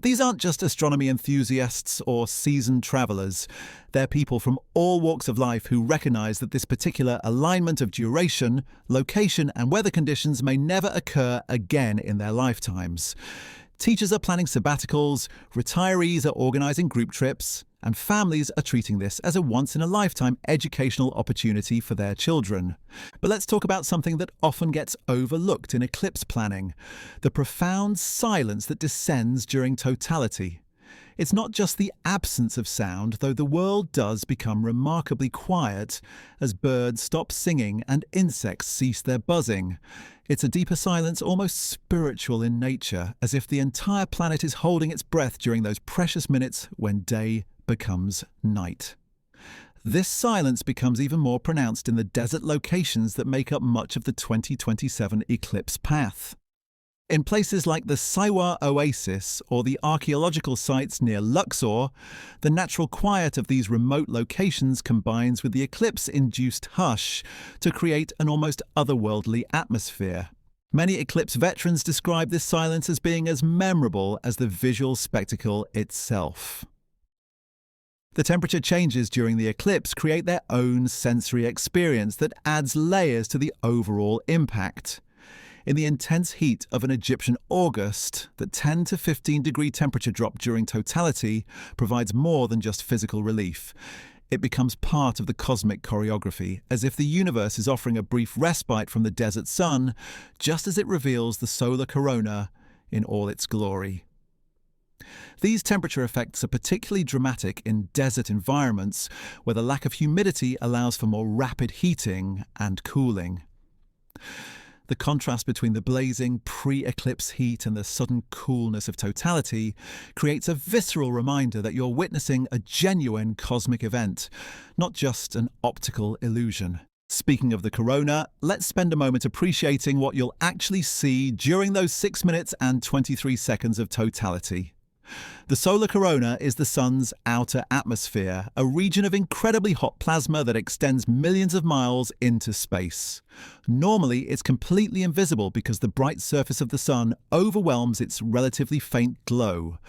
These aren't just astronomy enthusiasts or seasoned travelers. They're people from all walks of life who recognize that this particular alignment of duration, location, and weather conditions may never occur again in their lifetimes. Teachers are planning sabbaticals, retirees are organising group trips, and families are treating this as a once-in-a-lifetime educational opportunity for their children. But let's talk about something that often gets overlooked in eclipse planning: the profound silence that descends during totality. It's not just the absence of sound, though the world does become remarkably quiet as birds stop singing and insects cease their buzzing. It's a deeper silence, almost spiritual in nature, as if the entire planet is holding its breath during those precious minutes when day becomes night. This silence becomes even more pronounced in the desert locations that make up much of the 2027 eclipse path. In places like the Siwa Oasis or the archaeological sites near Luxor, the natural quiet of these remote locations combines with the eclipse-induced hush to create an almost otherworldly atmosphere. Many eclipse veterans describe this silence as being as memorable as the visual spectacle itself. The temperature changes during the eclipse create their own sensory experience that adds layers to the overall impact. In the intense heat of an Egyptian August, the 10 to 15 degree temperature drop during totality provides more than just physical relief. It becomes part of the cosmic choreography, as if the universe is offering a brief respite from the desert sun, just as it reveals the solar corona in all its glory. These temperature effects are particularly dramatic in desert environments, where the lack of humidity allows for more rapid heating and cooling. The contrast between the blazing pre-eclipse heat and the sudden coolness of totality creates a visceral reminder that you're witnessing a genuine cosmic event, not just an optical illusion. Speaking of the corona, let's spend a moment appreciating what you'll actually see during those 6 minutes and 23 seconds of totality. The solar corona is the sun's outer atmosphere, a region of incredibly hot plasma that extends millions of miles into space. Normally, it's completely invisible because the bright surface of the sun overwhelms its relatively faint glow.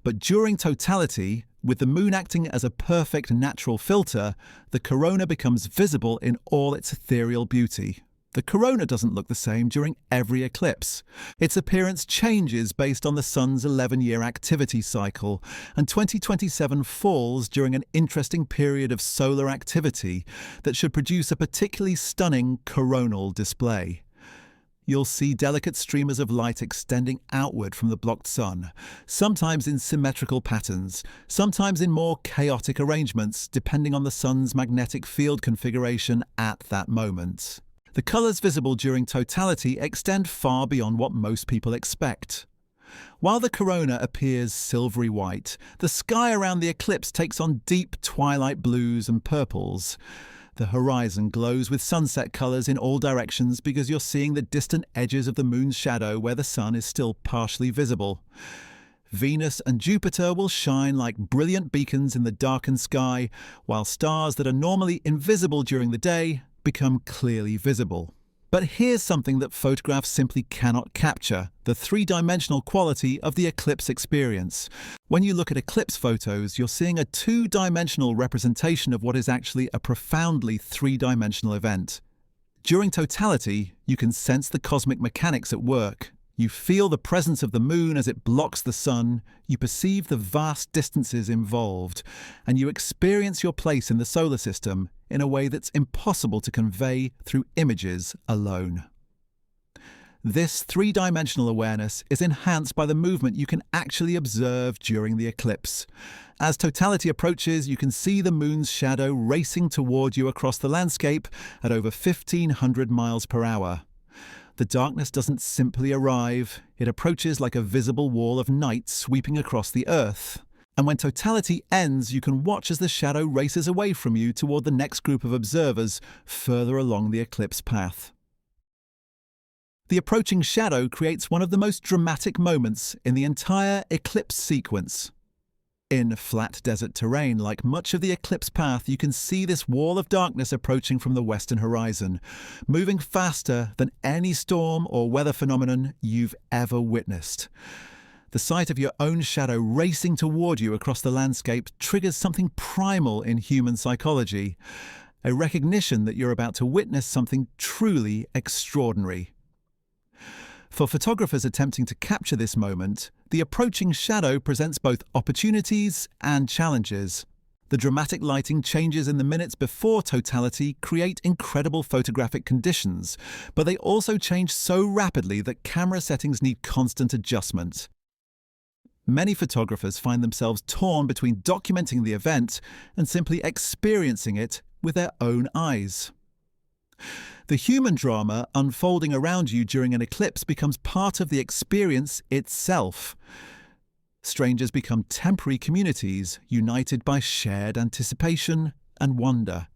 But during totality, with the moon acting as a perfect natural filter, the corona becomes visible in all its ethereal beauty. The corona doesn't look the same during every eclipse. Its appearance changes based on the sun's 11-year activity cycle, and 2027 falls during an interesting period of solar activity that should produce a particularly stunning coronal display. You'll see delicate streamers of light extending outward from the blocked sun, sometimes in symmetrical patterns, sometimes in more chaotic arrangements, depending on the sun's magnetic field configuration at that moment. The colours visible during totality extend far beyond what most people expect. While the corona appears silvery white, the sky around the eclipse takes on deep twilight blues and purples. The horizon glows with sunset colours in all directions because you're seeing the distant edges of the moon's shadow where the sun is still partially visible. Venus and Jupiter will shine like brilliant beacons in the darkened sky, while stars that are normally invisible during the day become clearly visible. But here's something that photographs simply cannot capture: the three-dimensional quality of the eclipse experience. When you look at eclipse photos, you're seeing a two-dimensional representation of what is actually a profoundly three-dimensional event. During totality, you can sense the cosmic mechanics at work. You feel the presence of the moon as it blocks the sun, you perceive the vast distances involved, and you experience your place in the solar system in a way that's impossible to convey through images alone. This three-dimensional awareness is enhanced by the movement you can actually observe during the eclipse. As totality approaches, you can see the moon's shadow racing toward you across the landscape at over 1,500 miles per hour. The darkness doesn't simply arrive, it approaches like a visible wall of night sweeping across the Earth. And when totality ends, you can watch as the shadow races away from you toward the next group of observers further along the eclipse path. The approaching shadow creates one of the most dramatic moments in the entire eclipse sequence. In flat desert terrain, like much of the eclipse path, you can see this wall of darkness approaching from the western horizon, moving faster than any storm or weather phenomenon you've ever witnessed. The sight of your own shadow racing toward you across the landscape triggers something primal in human psychology, a recognition that you're about to witness something truly extraordinary. For photographers attempting to capture this moment, the approaching shadow presents both opportunities and challenges. The dramatic lighting changes in the minutes before totality create incredible photographic conditions, but they also change so rapidly that camera settings need constant adjustment. Many photographers find themselves torn between documenting the event and simply experiencing it with their own eyes. The human drama unfolding around you during an eclipse becomes part of the experience itself. Strangers become temporary communities united by shared anticipation and wonder.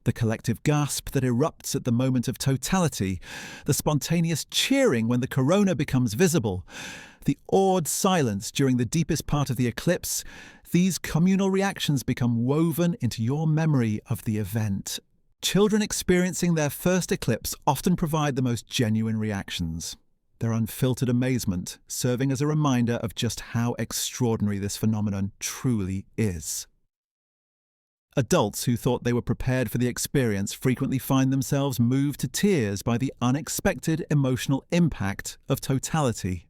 The collective gasp that erupts at the moment of totality, the spontaneous cheering when the corona becomes visible, the awed silence during the deepest part of the eclipse, these communal reactions become woven into your memory of the event. Children experiencing their first eclipse often provide the most genuine reactions, their unfiltered amazement serving as a reminder of just how extraordinary this phenomenon truly is. Adults who thought they were prepared for the experience frequently find themselves moved to tears by the unexpected emotional impact of totality.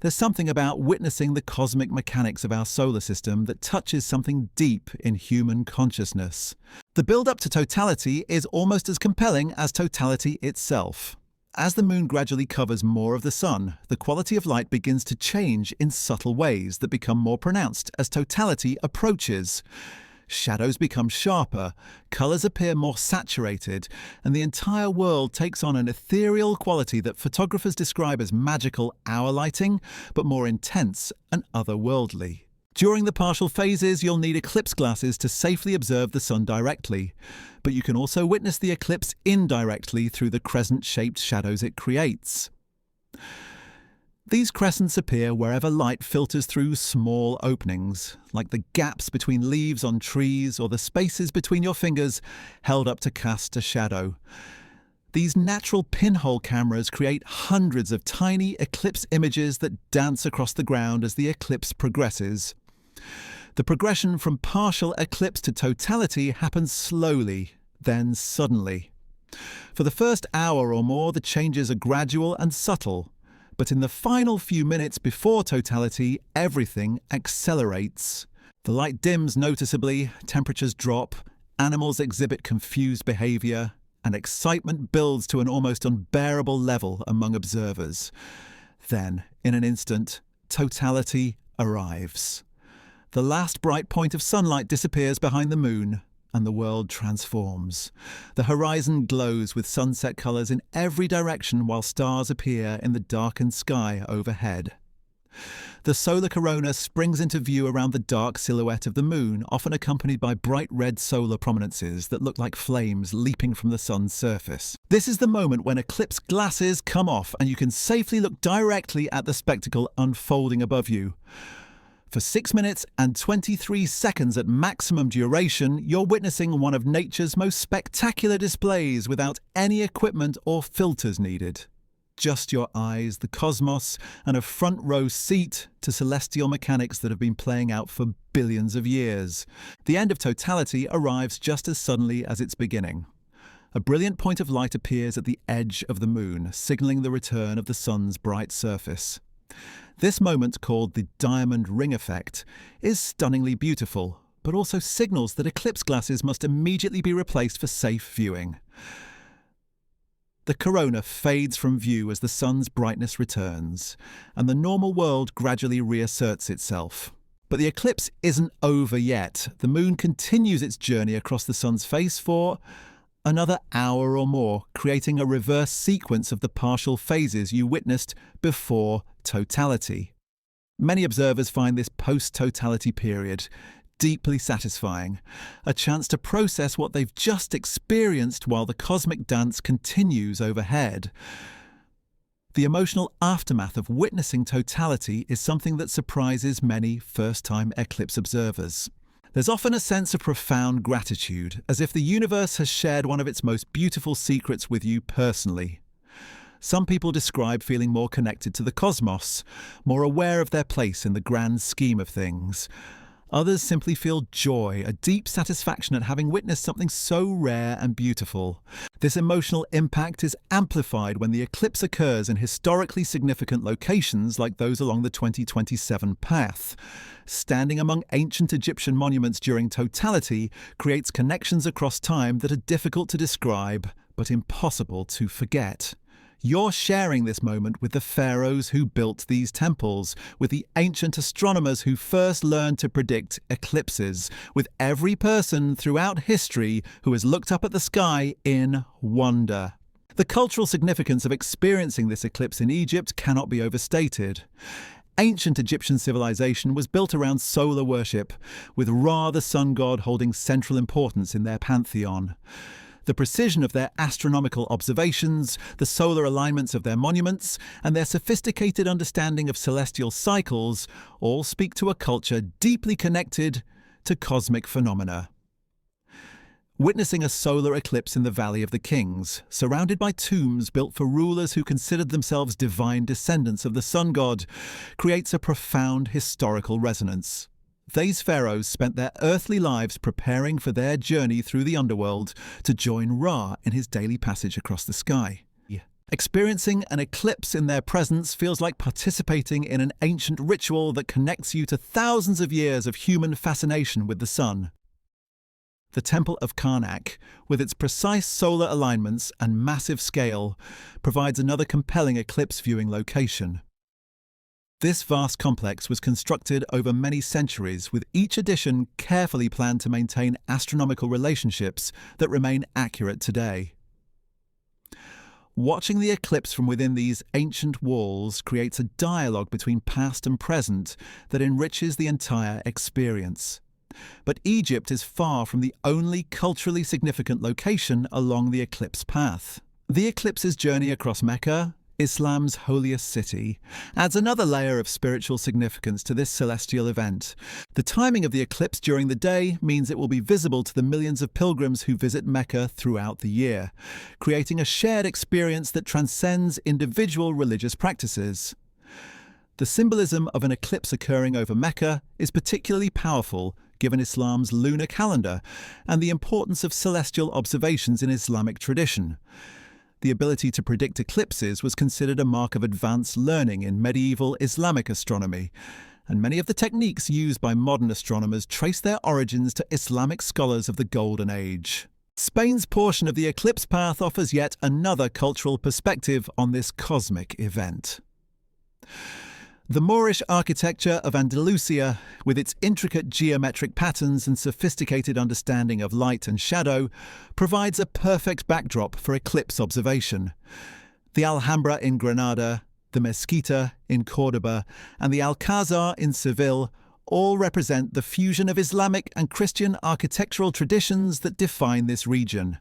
There's something about witnessing the cosmic mechanics of our solar system that touches something deep in human consciousness. The build-up to totality is almost as compelling as totality itself. As the moon gradually covers more of the sun, the quality of light begins to change in subtle ways that become more pronounced as totality approaches. Shadows become sharper, colours appear more saturated, and the entire world takes on an ethereal quality that photographers describe as magical hour lighting, but more intense and otherworldly. During the partial phases, you'll need eclipse glasses to safely observe the sun directly, but you can also witness the eclipse indirectly through the crescent-shaped shadows it creates. These crescents appear wherever light filters through small openings, like the gaps between leaves on trees or the spaces between your fingers held up to cast a shadow. These natural pinhole cameras create hundreds of tiny eclipse images that dance across the ground as the eclipse progresses. The progression from partial eclipse to totality happens slowly, then suddenly. For the first hour or more, the changes are gradual and subtle. But in the final few minutes before totality, everything accelerates. The light dims noticeably, temperatures drop, animals exhibit confused behaviour, and excitement builds to an almost unbearable level among observers. Then, in an instant, totality arrives. The last bright point of sunlight disappears behind the moon, and the world transforms. The horizon glows with sunset colours in every direction while stars appear in the darkened sky overhead. The solar corona springs into view around the dark silhouette of the moon, often accompanied by bright red solar prominences that look like flames leaping from the sun's surface. This is the moment when eclipse glasses come off and you can safely look directly at the spectacle unfolding above you. For 6 minutes and 23 seconds at maximum duration, you're witnessing one of nature's most spectacular displays without any equipment or filters needed. Just your eyes, the cosmos, and a front row seat to celestial mechanics that have been playing out for billions of years. The end of totality arrives just as suddenly as its beginning. A brilliant point of light appears at the edge of the moon, signaling the return of the sun's bright surface. This moment, called the diamond ring effect, is stunningly beautiful, but also signals that eclipse glasses must immediately be replaced for safe viewing. The corona fades from view as the sun's brightness returns, and the normal world gradually reasserts itself. But the eclipse isn't over yet. The moon continues its journey across the sun's face for another hour or more, creating a reverse sequence of the partial phases you witnessed before totality. Many observers find this post-totality period deeply satisfying, a chance to process what they've just experienced while the cosmic dance continues overhead. The emotional aftermath of witnessing totality is something that surprises many first-time eclipse observers. There's often a sense of profound gratitude, as if the universe has shared one of its most beautiful secrets with you personally. Some people describe feeling more connected to the cosmos, more aware of their place in the grand scheme of things. Others simply feel joy, a deep satisfaction at having witnessed something so rare and beautiful. This emotional impact is amplified when the eclipse occurs in historically significant locations like those along the 2027 path. Standing among ancient Egyptian monuments during totality creates connections across time that are difficult to describe, but impossible to forget. You're sharing this moment with the pharaohs who built these temples, with the ancient astronomers who first learned to predict eclipses, with every person throughout history who has looked up at the sky in wonder. The cultural significance of experiencing this eclipse in Egypt cannot be overstated. Ancient Egyptian civilization was built around solar worship, with Ra, the sun god, holding central importance in their pantheon. The precision of their astronomical observations, the solar alignments of their monuments, and their sophisticated understanding of celestial cycles all speak to a culture deeply connected to cosmic phenomena. Witnessing a solar eclipse in the Valley of the Kings, surrounded by tombs built for rulers who considered themselves divine descendants of the sun god, creates a profound historical resonance. These pharaohs spent their earthly lives preparing for their journey through the underworld to join Ra in his daily passage across the sky. Experiencing an eclipse in their presence feels like participating in an ancient ritual that connects you to thousands of years of human fascination with the sun. The Temple of Karnak, with its precise solar alignments and massive scale, provides another compelling eclipse viewing location. This vast complex was constructed over many centuries, with each addition carefully planned to maintain astronomical relationships that remain accurate today. Watching the eclipse from within these ancient walls creates a dialogue between past and present that enriches the entire experience. But Egypt is far from the only culturally significant location along the eclipse path. The eclipse's journey across Mecca, Islam's holiest city, adds another layer of spiritual significance to this celestial event. The timing of the eclipse during the day means it will be visible to the millions of pilgrims who visit Mecca throughout the year, creating a shared experience that transcends individual religious practices. The symbolism of an eclipse occurring over Mecca is particularly powerful given Islam's lunar calendar and the importance of celestial observations in Islamic tradition. The ability to predict eclipses was considered a mark of advanced learning in medieval Islamic astronomy, and many of the techniques used by modern astronomers trace their origins to Islamic scholars of the Golden Age. Spain's portion of the eclipse path offers yet another cultural perspective on this cosmic event. The Moorish architecture of Andalusia, with its intricate geometric patterns and sophisticated understanding of light and shadow, provides a perfect backdrop for eclipse observation. The Alhambra in Granada, the Mezquita in Córdoba, and the Alcázar in Seville all represent the fusion of Islamic and Christian architectural traditions that define this region.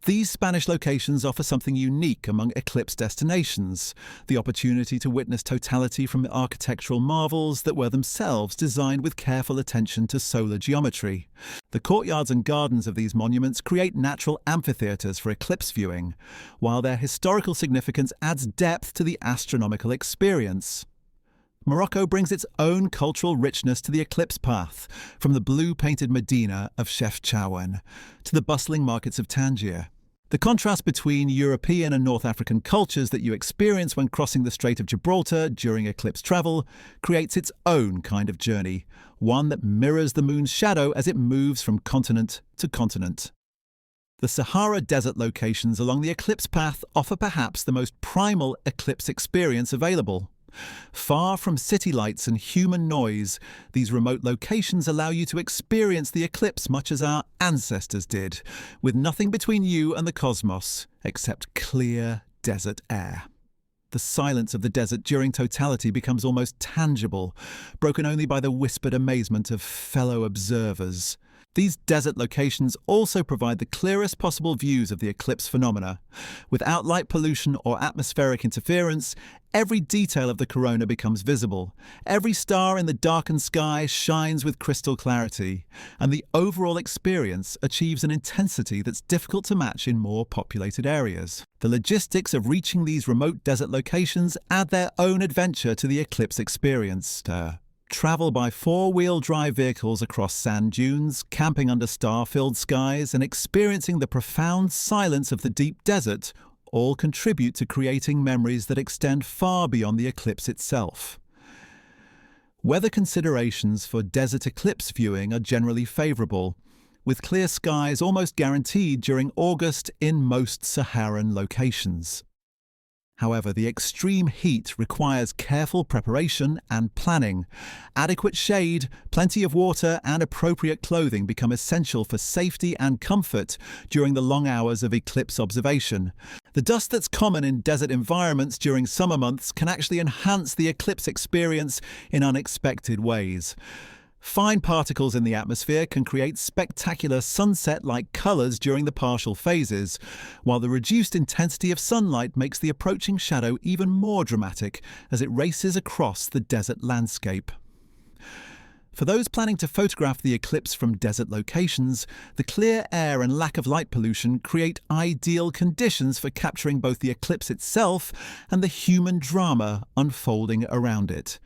These Spanish locations offer something unique among eclipse destinations, the opportunity to witness totality from architectural marvels that were themselves designed with careful attention to solar geometry. The courtyards and gardens of these monuments create natural amphitheatres for eclipse viewing, while their historical significance adds depth to the astronomical experience. Morocco brings its own cultural richness to the eclipse path, from the blue-painted Medina of Chefchaouen to the bustling markets of Tangier. The contrast between European and North African cultures that you experience when crossing the Strait of Gibraltar during eclipse travel creates its own kind of journey, one that mirrors the moon's shadow as it moves from continent to continent. The Sahara Desert locations along the eclipse path offer perhaps the most primal eclipse experience available. Far from city lights and human noise, these remote locations allow you to experience the eclipse much as our ancestors did, with nothing between you and the cosmos except clear desert air. The silence of the desert during totality becomes almost tangible, broken only by the whispered amazement of fellow observers. These desert locations also provide the clearest possible views of the eclipse phenomena. Without light pollution or atmospheric interference, every detail of the corona becomes visible. Every star in the darkened sky shines with crystal clarity, and the overall experience achieves an intensity that's difficult to match in more populated areas. The logistics of reaching these remote desert locations add their own adventure to the eclipse experience. Travel by four-wheel drive vehicles across sand dunes, camping under star-filled skies, and experiencing the profound silence of the deep desert all contribute to creating memories that extend far beyond the eclipse itself. Weather considerations for desert eclipse viewing are generally favourable, with clear skies almost guaranteed during August in most Saharan locations. However, the extreme heat requires careful preparation and planning. Adequate shade, plenty of water, and appropriate clothing become essential for safety and comfort during the long hours of eclipse observation. The dust that's common in desert environments during summer months can actually enhance the eclipse experience in unexpected ways. Fine particles in the atmosphere can create spectacular sunset-like colours during the partial phases, while the reduced intensity of sunlight makes the approaching shadow even more dramatic as it races across the desert landscape. For those planning to photograph the eclipse from desert locations, the clear air and lack of light pollution create ideal conditions for capturing both the eclipse itself and the human drama unfolding around it.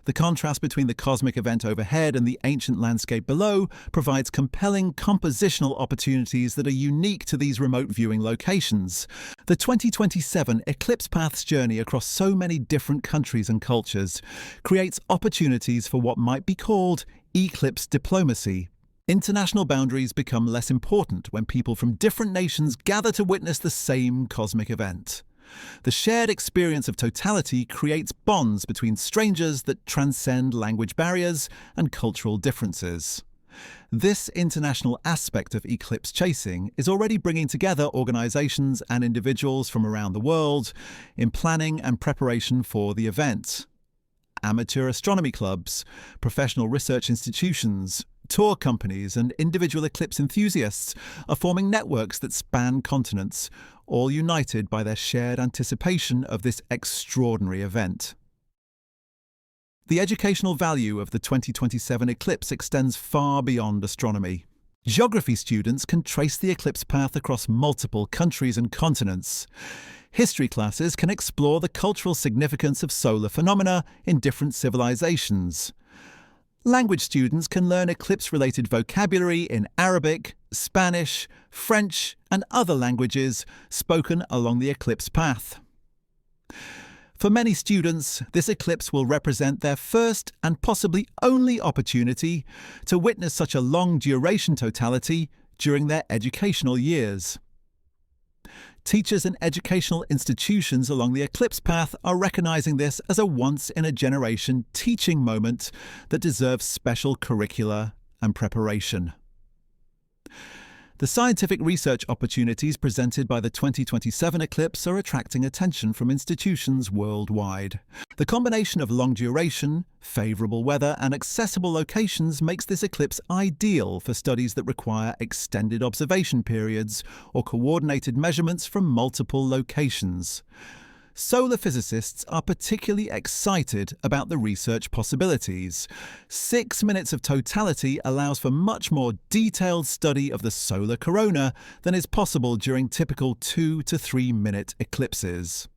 The contrast between the cosmic event overhead and the ancient landscape below provides compelling compositional opportunities that are unique to these remote viewing locations. The 2027 Eclipse Path's journey across so many different countries and cultures creates opportunities for what might be called eclipse diplomacy. International boundaries become less important when people from different nations gather to witness the same cosmic event. The shared experience of totality creates bonds between strangers that transcend language barriers and cultural differences. This international aspect of eclipse chasing is already bringing together organisations and individuals from around the world in planning and preparation for the event. Amateur astronomy clubs, professional research institutions, tour companies and individual eclipse enthusiasts are forming networks that span continents, all united by their shared anticipation of this extraordinary event. The educational value of the 2027 eclipse extends far beyond astronomy. Geography students can trace the eclipse path across multiple countries and continents. History classes can explore the cultural significance of solar phenomena in different civilizations. Language students can learn eclipse-related vocabulary in Arabic, Spanish, French, and other languages spoken along the eclipse path. For many students, this eclipse will represent their first and possibly only opportunity to witness such a long-duration totality during their educational years. Teachers and educational institutions along the eclipse path are recognizing this as a once-in-a-generation teaching moment that deserves special curricula and preparation. The scientific research opportunities presented by the 2027 eclipse are attracting attention from institutions worldwide. The combination of long duration, favourable weather and accessible locations makes this eclipse ideal for studies that require extended observation periods or coordinated measurements from multiple locations. Solar physicists are particularly excited about the research possibilities. 6 minutes of totality allows for much more detailed study of the solar corona than is possible during typical 2 to 3 minute eclipses.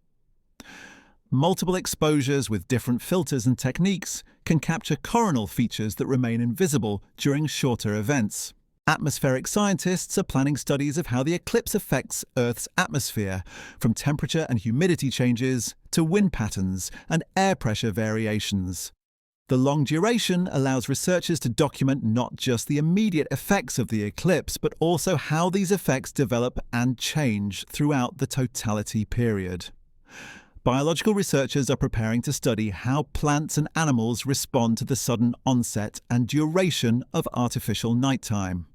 Multiple exposures with different filters and techniques can capture coronal features that remain invisible during shorter events. Atmospheric scientists are planning studies of how the eclipse affects Earth's atmosphere, from temperature and humidity changes to wind patterns and air pressure variations. The long duration allows researchers to document not just the immediate effects of the eclipse, but also how these effects develop and change throughout the totality period. Biological researchers are preparing to study how plants and animals respond to the sudden onset and duration of artificial nighttime.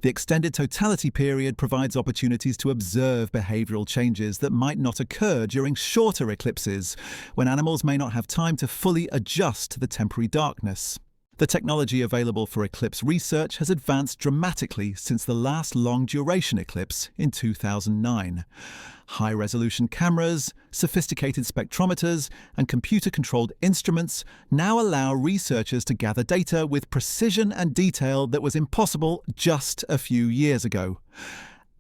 The extended totality period provides opportunities to observe behavioral changes that might not occur during shorter eclipses, when animals may not have time to fully adjust to the temporary darkness. The technology available for eclipse research has advanced dramatically since the last long-duration eclipse in 2009. High-resolution cameras, sophisticated spectrometers, and computer-controlled instruments now allow researchers to gather data with precision and detail that was impossible just a few years ago.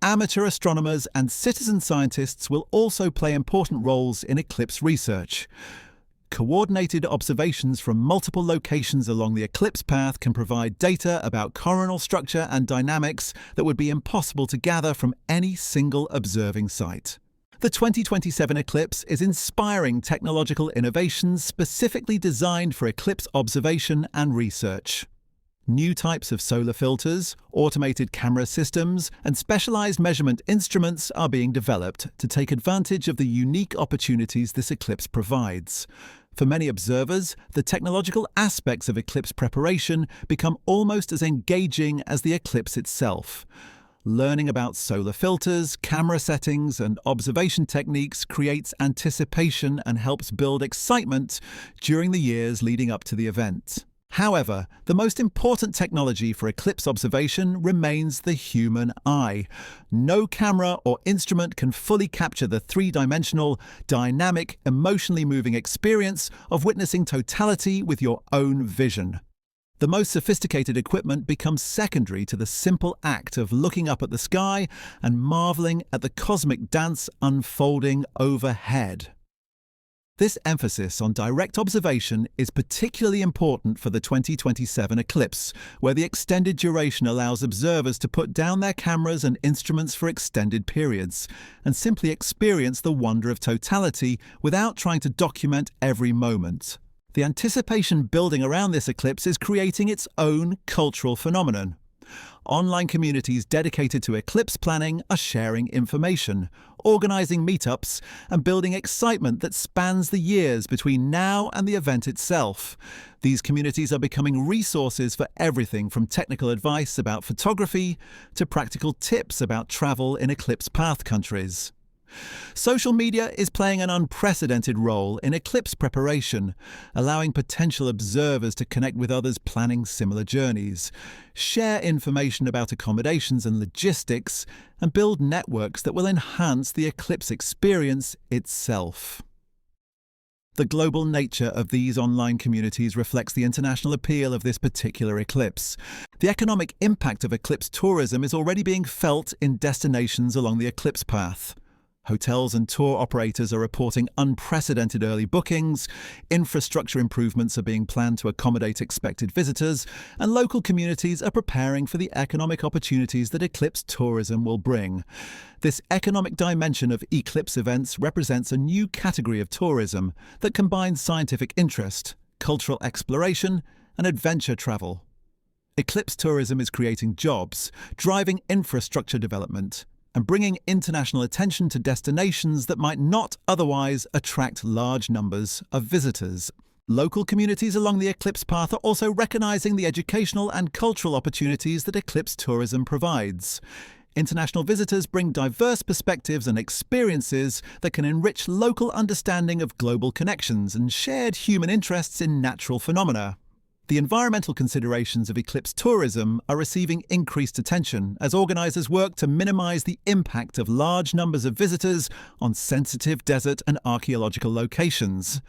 Amateur astronomers and citizen scientists will also play important roles in eclipse research. Coordinated observations from multiple locations along the eclipse path can provide data about coronal structure and dynamics that would be impossible to gather from any single observing site. The 2027 eclipse is inspiring technological innovations specifically designed for eclipse observation and research. New types of solar filters, automated camera systems, and specialized measurement instruments are being developed to take advantage of the unique opportunities this eclipse provides. For many observers, the technological aspects of eclipse preparation become almost as engaging as the eclipse itself. Learning about solar filters, camera settings, and observation techniques creates anticipation and helps build excitement during the years leading up to the event. However, the most important technology for eclipse observation remains the human eye. No camera or instrument can fully capture the three-dimensional, dynamic, emotionally moving experience of witnessing totality with your own vision. The most sophisticated equipment becomes secondary to the simple act of looking up at the sky and marveling at the cosmic dance unfolding overhead. This emphasis on direct observation is particularly important for the 2027 eclipse, where the extended duration allows observers to put down their cameras and instruments for extended periods and simply experience the wonder of totality without trying to document every moment. The anticipation building around this eclipse is creating its own cultural phenomenon. Online communities dedicated to eclipse planning are sharing information, organizing meetups, and building excitement that spans the years between now and the event itself. These communities are becoming resources for everything from technical advice about photography to practical tips about travel in eclipse path countries. Social media is playing an unprecedented role in eclipse preparation, allowing potential observers to connect with others planning similar journeys, share information about accommodations and logistics, and build networks that will enhance the eclipse experience itself. The global nature of these online communities reflects the international appeal of this particular eclipse. The economic impact of eclipse tourism is already being felt in destinations along the eclipse path. Hotels and tour operators are reporting unprecedented early bookings, infrastructure improvements are being planned to accommodate expected visitors, and local communities are preparing for the economic opportunities that eclipse tourism will bring. This economic dimension of eclipse events represents a new category of tourism that combines scientific interest, cultural exploration, and adventure travel. Eclipse tourism is creating jobs, driving infrastructure development, and bringing international attention to destinations that might not otherwise attract large numbers of visitors. Local communities along the eclipse path are also recognizing the educational and cultural opportunities that eclipse tourism provides. International visitors bring diverse perspectives and experiences that can enrich local understanding of global connections and shared human interests in natural phenomena. The environmental considerations of eclipse tourism are receiving increased attention as organizers work to minimize the impact of large numbers of visitors on sensitive desert and archaeological locations.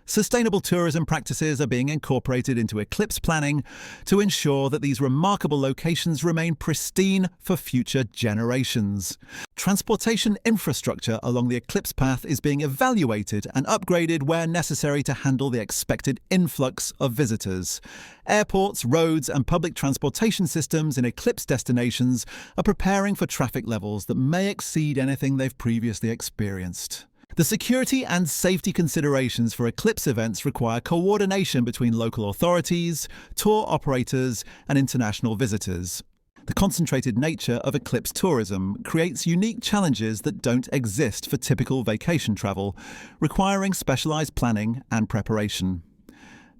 Sustainable tourism practices are being incorporated into eclipse planning to ensure that these remarkable locations remain pristine for future generations. Transportation infrastructure along the eclipse path is being evaluated and upgraded where necessary to handle the expected influx of visitors. Airports, roads, and public transportation systems in eclipse destinations are preparing for traffic levels that may exceed anything they've previously experienced. The security and safety considerations for eclipse events require coordination between local authorities, tour operators, and international visitors. The concentrated nature of eclipse tourism creates unique challenges that don't exist for typical vacation travel, requiring specialized planning and preparation.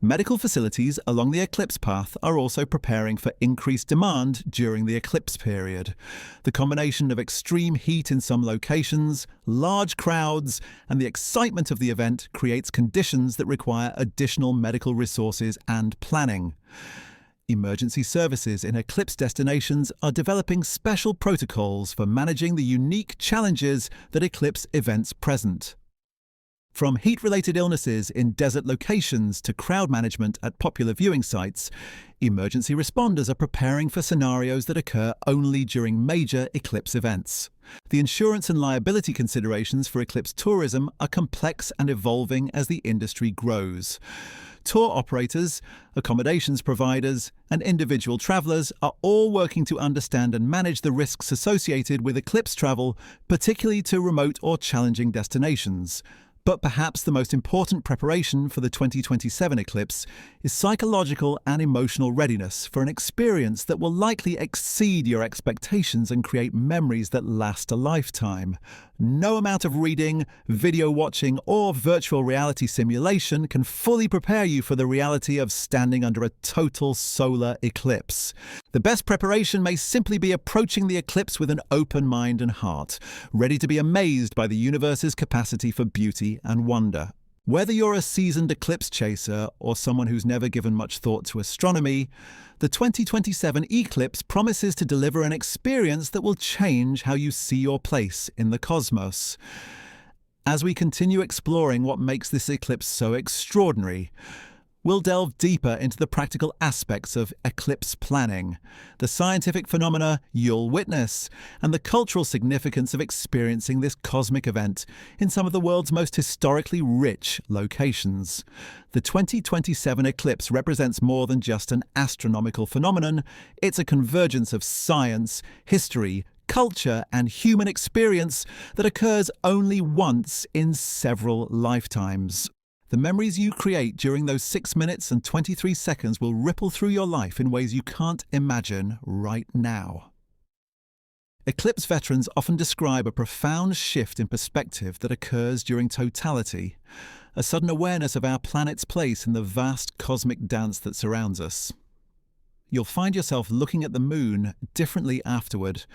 Medical facilities along the eclipse path are also preparing for increased demand during the eclipse period. The combination of extreme heat in some locations, large crowds, and the excitement of the event creates conditions that require additional medical resources and planning. Emergency services in eclipse destinations are developing special protocols for managing the unique challenges that eclipse events present. From heat-related illnesses in desert locations to crowd management at popular viewing sites, emergency responders are preparing for scenarios that occur only during major eclipse events. The insurance and liability considerations for eclipse tourism are complex and evolving as the industry grows. Tour operators, accommodations providers, and individual travelers are all working to understand and manage the risks associated with eclipse travel, particularly to remote or challenging destinations. But perhaps the most important preparation for the 2027 eclipse is psychological and emotional readiness for an experience that will likely exceed your expectations and create memories that last a lifetime. No amount of reading, video watching, or virtual reality simulation can fully prepare you for the reality of standing under a total solar eclipse. The best preparation may simply be approaching the eclipse with an open mind and heart, ready to be amazed by the universe's capacity for beauty and wonder. Whether you're a seasoned eclipse chaser or someone who's never given much thought to astronomy, the 2027 eclipse promises to deliver an experience that will change how you see your place in the cosmos. As we continue exploring what makes this eclipse so extraordinary, we'll delve deeper into the practical aspects of eclipse planning, the scientific phenomena you'll witness, and the cultural significance of experiencing this cosmic event in some of the world's most historically rich locations. The 2027 eclipse represents more than just an astronomical phenomenon. It's a convergence of science, history, culture, and human experience that occurs only once in several lifetimes. The memories you create during those 6 minutes and 23 seconds will ripple through your life in ways you can't imagine right now. Eclipse veterans often describe a profound shift in perspective that occurs during totality, a sudden awareness of our planet's place in the vast cosmic dance that surrounds us. You'll find yourself looking at the moon differently afterward,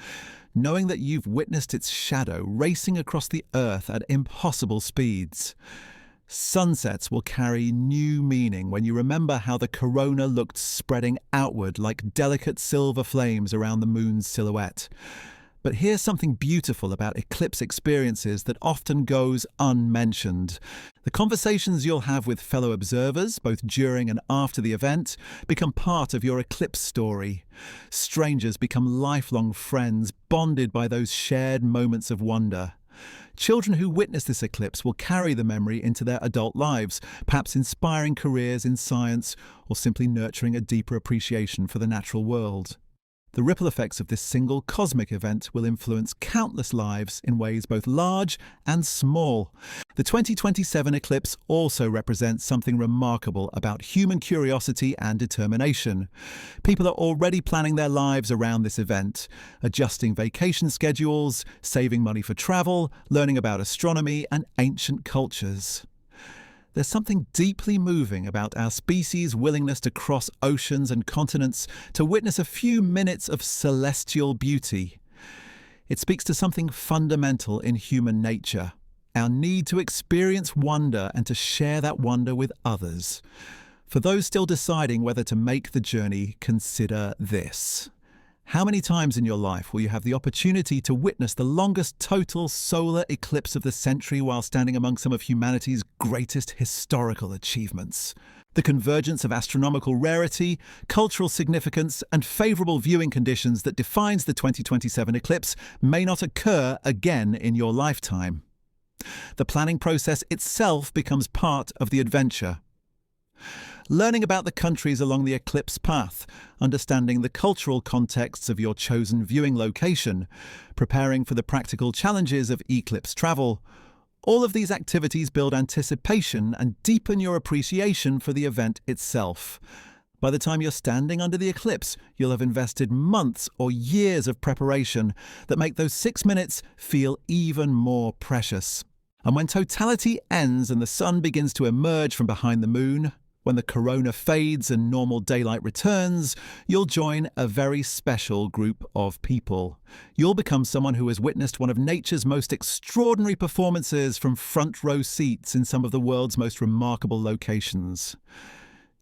knowing that you've witnessed its shadow racing across the Earth at impossible speeds. Sunsets will carry new meaning when you remember how the corona looked spreading outward like delicate silver flames around the moon's silhouette. But here's something beautiful about eclipse experiences that often goes unmentioned. The conversations you'll have with fellow observers, both during and after the event, become part of your eclipse story. Strangers become lifelong friends, bonded by those shared moments of wonder. Children who witness this eclipse will carry the memory into their adult lives, perhaps inspiring careers in science or simply nurturing a deeper appreciation for the natural world. The ripple effects of this single cosmic event will influence countless lives in ways both large and small. The 2027 eclipse also represents something remarkable about human curiosity and determination. People are already planning their lives around this event, adjusting vacation schedules, saving money for travel, learning about astronomy and ancient cultures. There's something deeply moving about our species' willingness to cross oceans and continents to witness a few minutes of celestial beauty. It speaks to something fundamental in human nature, our need to experience wonder and to share that wonder with others. For those still deciding whether to make the journey, consider this. How many times in your life will you have the opportunity to witness the longest total solar eclipse of the century while standing among some of humanity's greatest historical achievements? The convergence of astronomical rarity, cultural significance, and favourable viewing conditions that defines the 2027 eclipse may not occur again in your lifetime. The planning process itself becomes part of the adventure. Learning about the countries along the eclipse path, understanding the cultural contexts of your chosen viewing location, preparing for the practical challenges of eclipse travel, all of these activities build anticipation and deepen your appreciation for the event itself. By the time you're standing under the eclipse, you'll have invested months or years of preparation that make those 6 minutes feel even more precious. And when totality ends and the sun begins to emerge from behind the moon, when the corona fades and normal daylight returns, you'll join a very special group of people. You'll become someone who has witnessed one of nature's most extraordinary performances from front row seats in some of the world's most remarkable locations.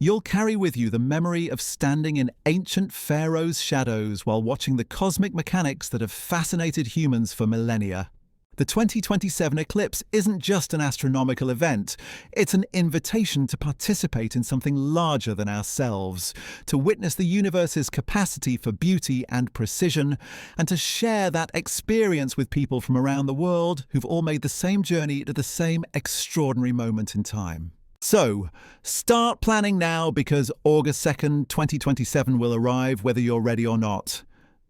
You'll carry with you the memory of standing in ancient pharaohs' shadows while watching the cosmic mechanics that have fascinated humans for millennia. The 2027 eclipse isn't just an astronomical event, it's an invitation to participate in something larger than ourselves, to witness the universe's capacity for beauty and precision, and to share that experience with people from around the world who've all made the same journey to the same extraordinary moment in time. So, start planning now because August 2nd, 2027 will arrive whether you're ready or not.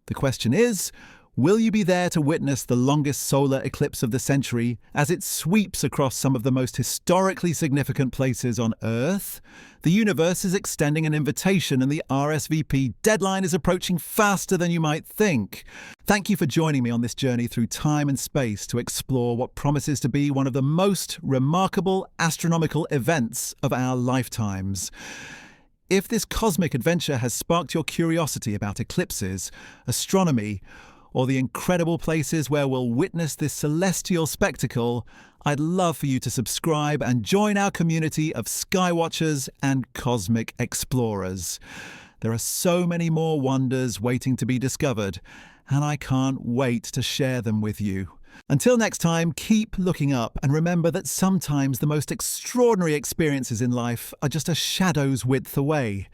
The question is, will you be there to witness the longest solar eclipse of the century as it sweeps across some of the most historically significant places on Earth? The universe is extending an invitation and the RSVP deadline is approaching faster than you might think. Thank you for joining me on this journey through time and space to explore what promises to be one of the most remarkable astronomical events of our lifetimes. If this cosmic adventure has sparked your curiosity about eclipses, astronomy, or the incredible places where we'll witness this celestial spectacle, I'd love for you to subscribe and join our community of skywatchers and cosmic explorers. There are so many more wonders waiting to be discovered, and I can't wait to share them with you. Until next time, keep looking up and remember that sometimes the most extraordinary experiences in life are just a shadow's width away.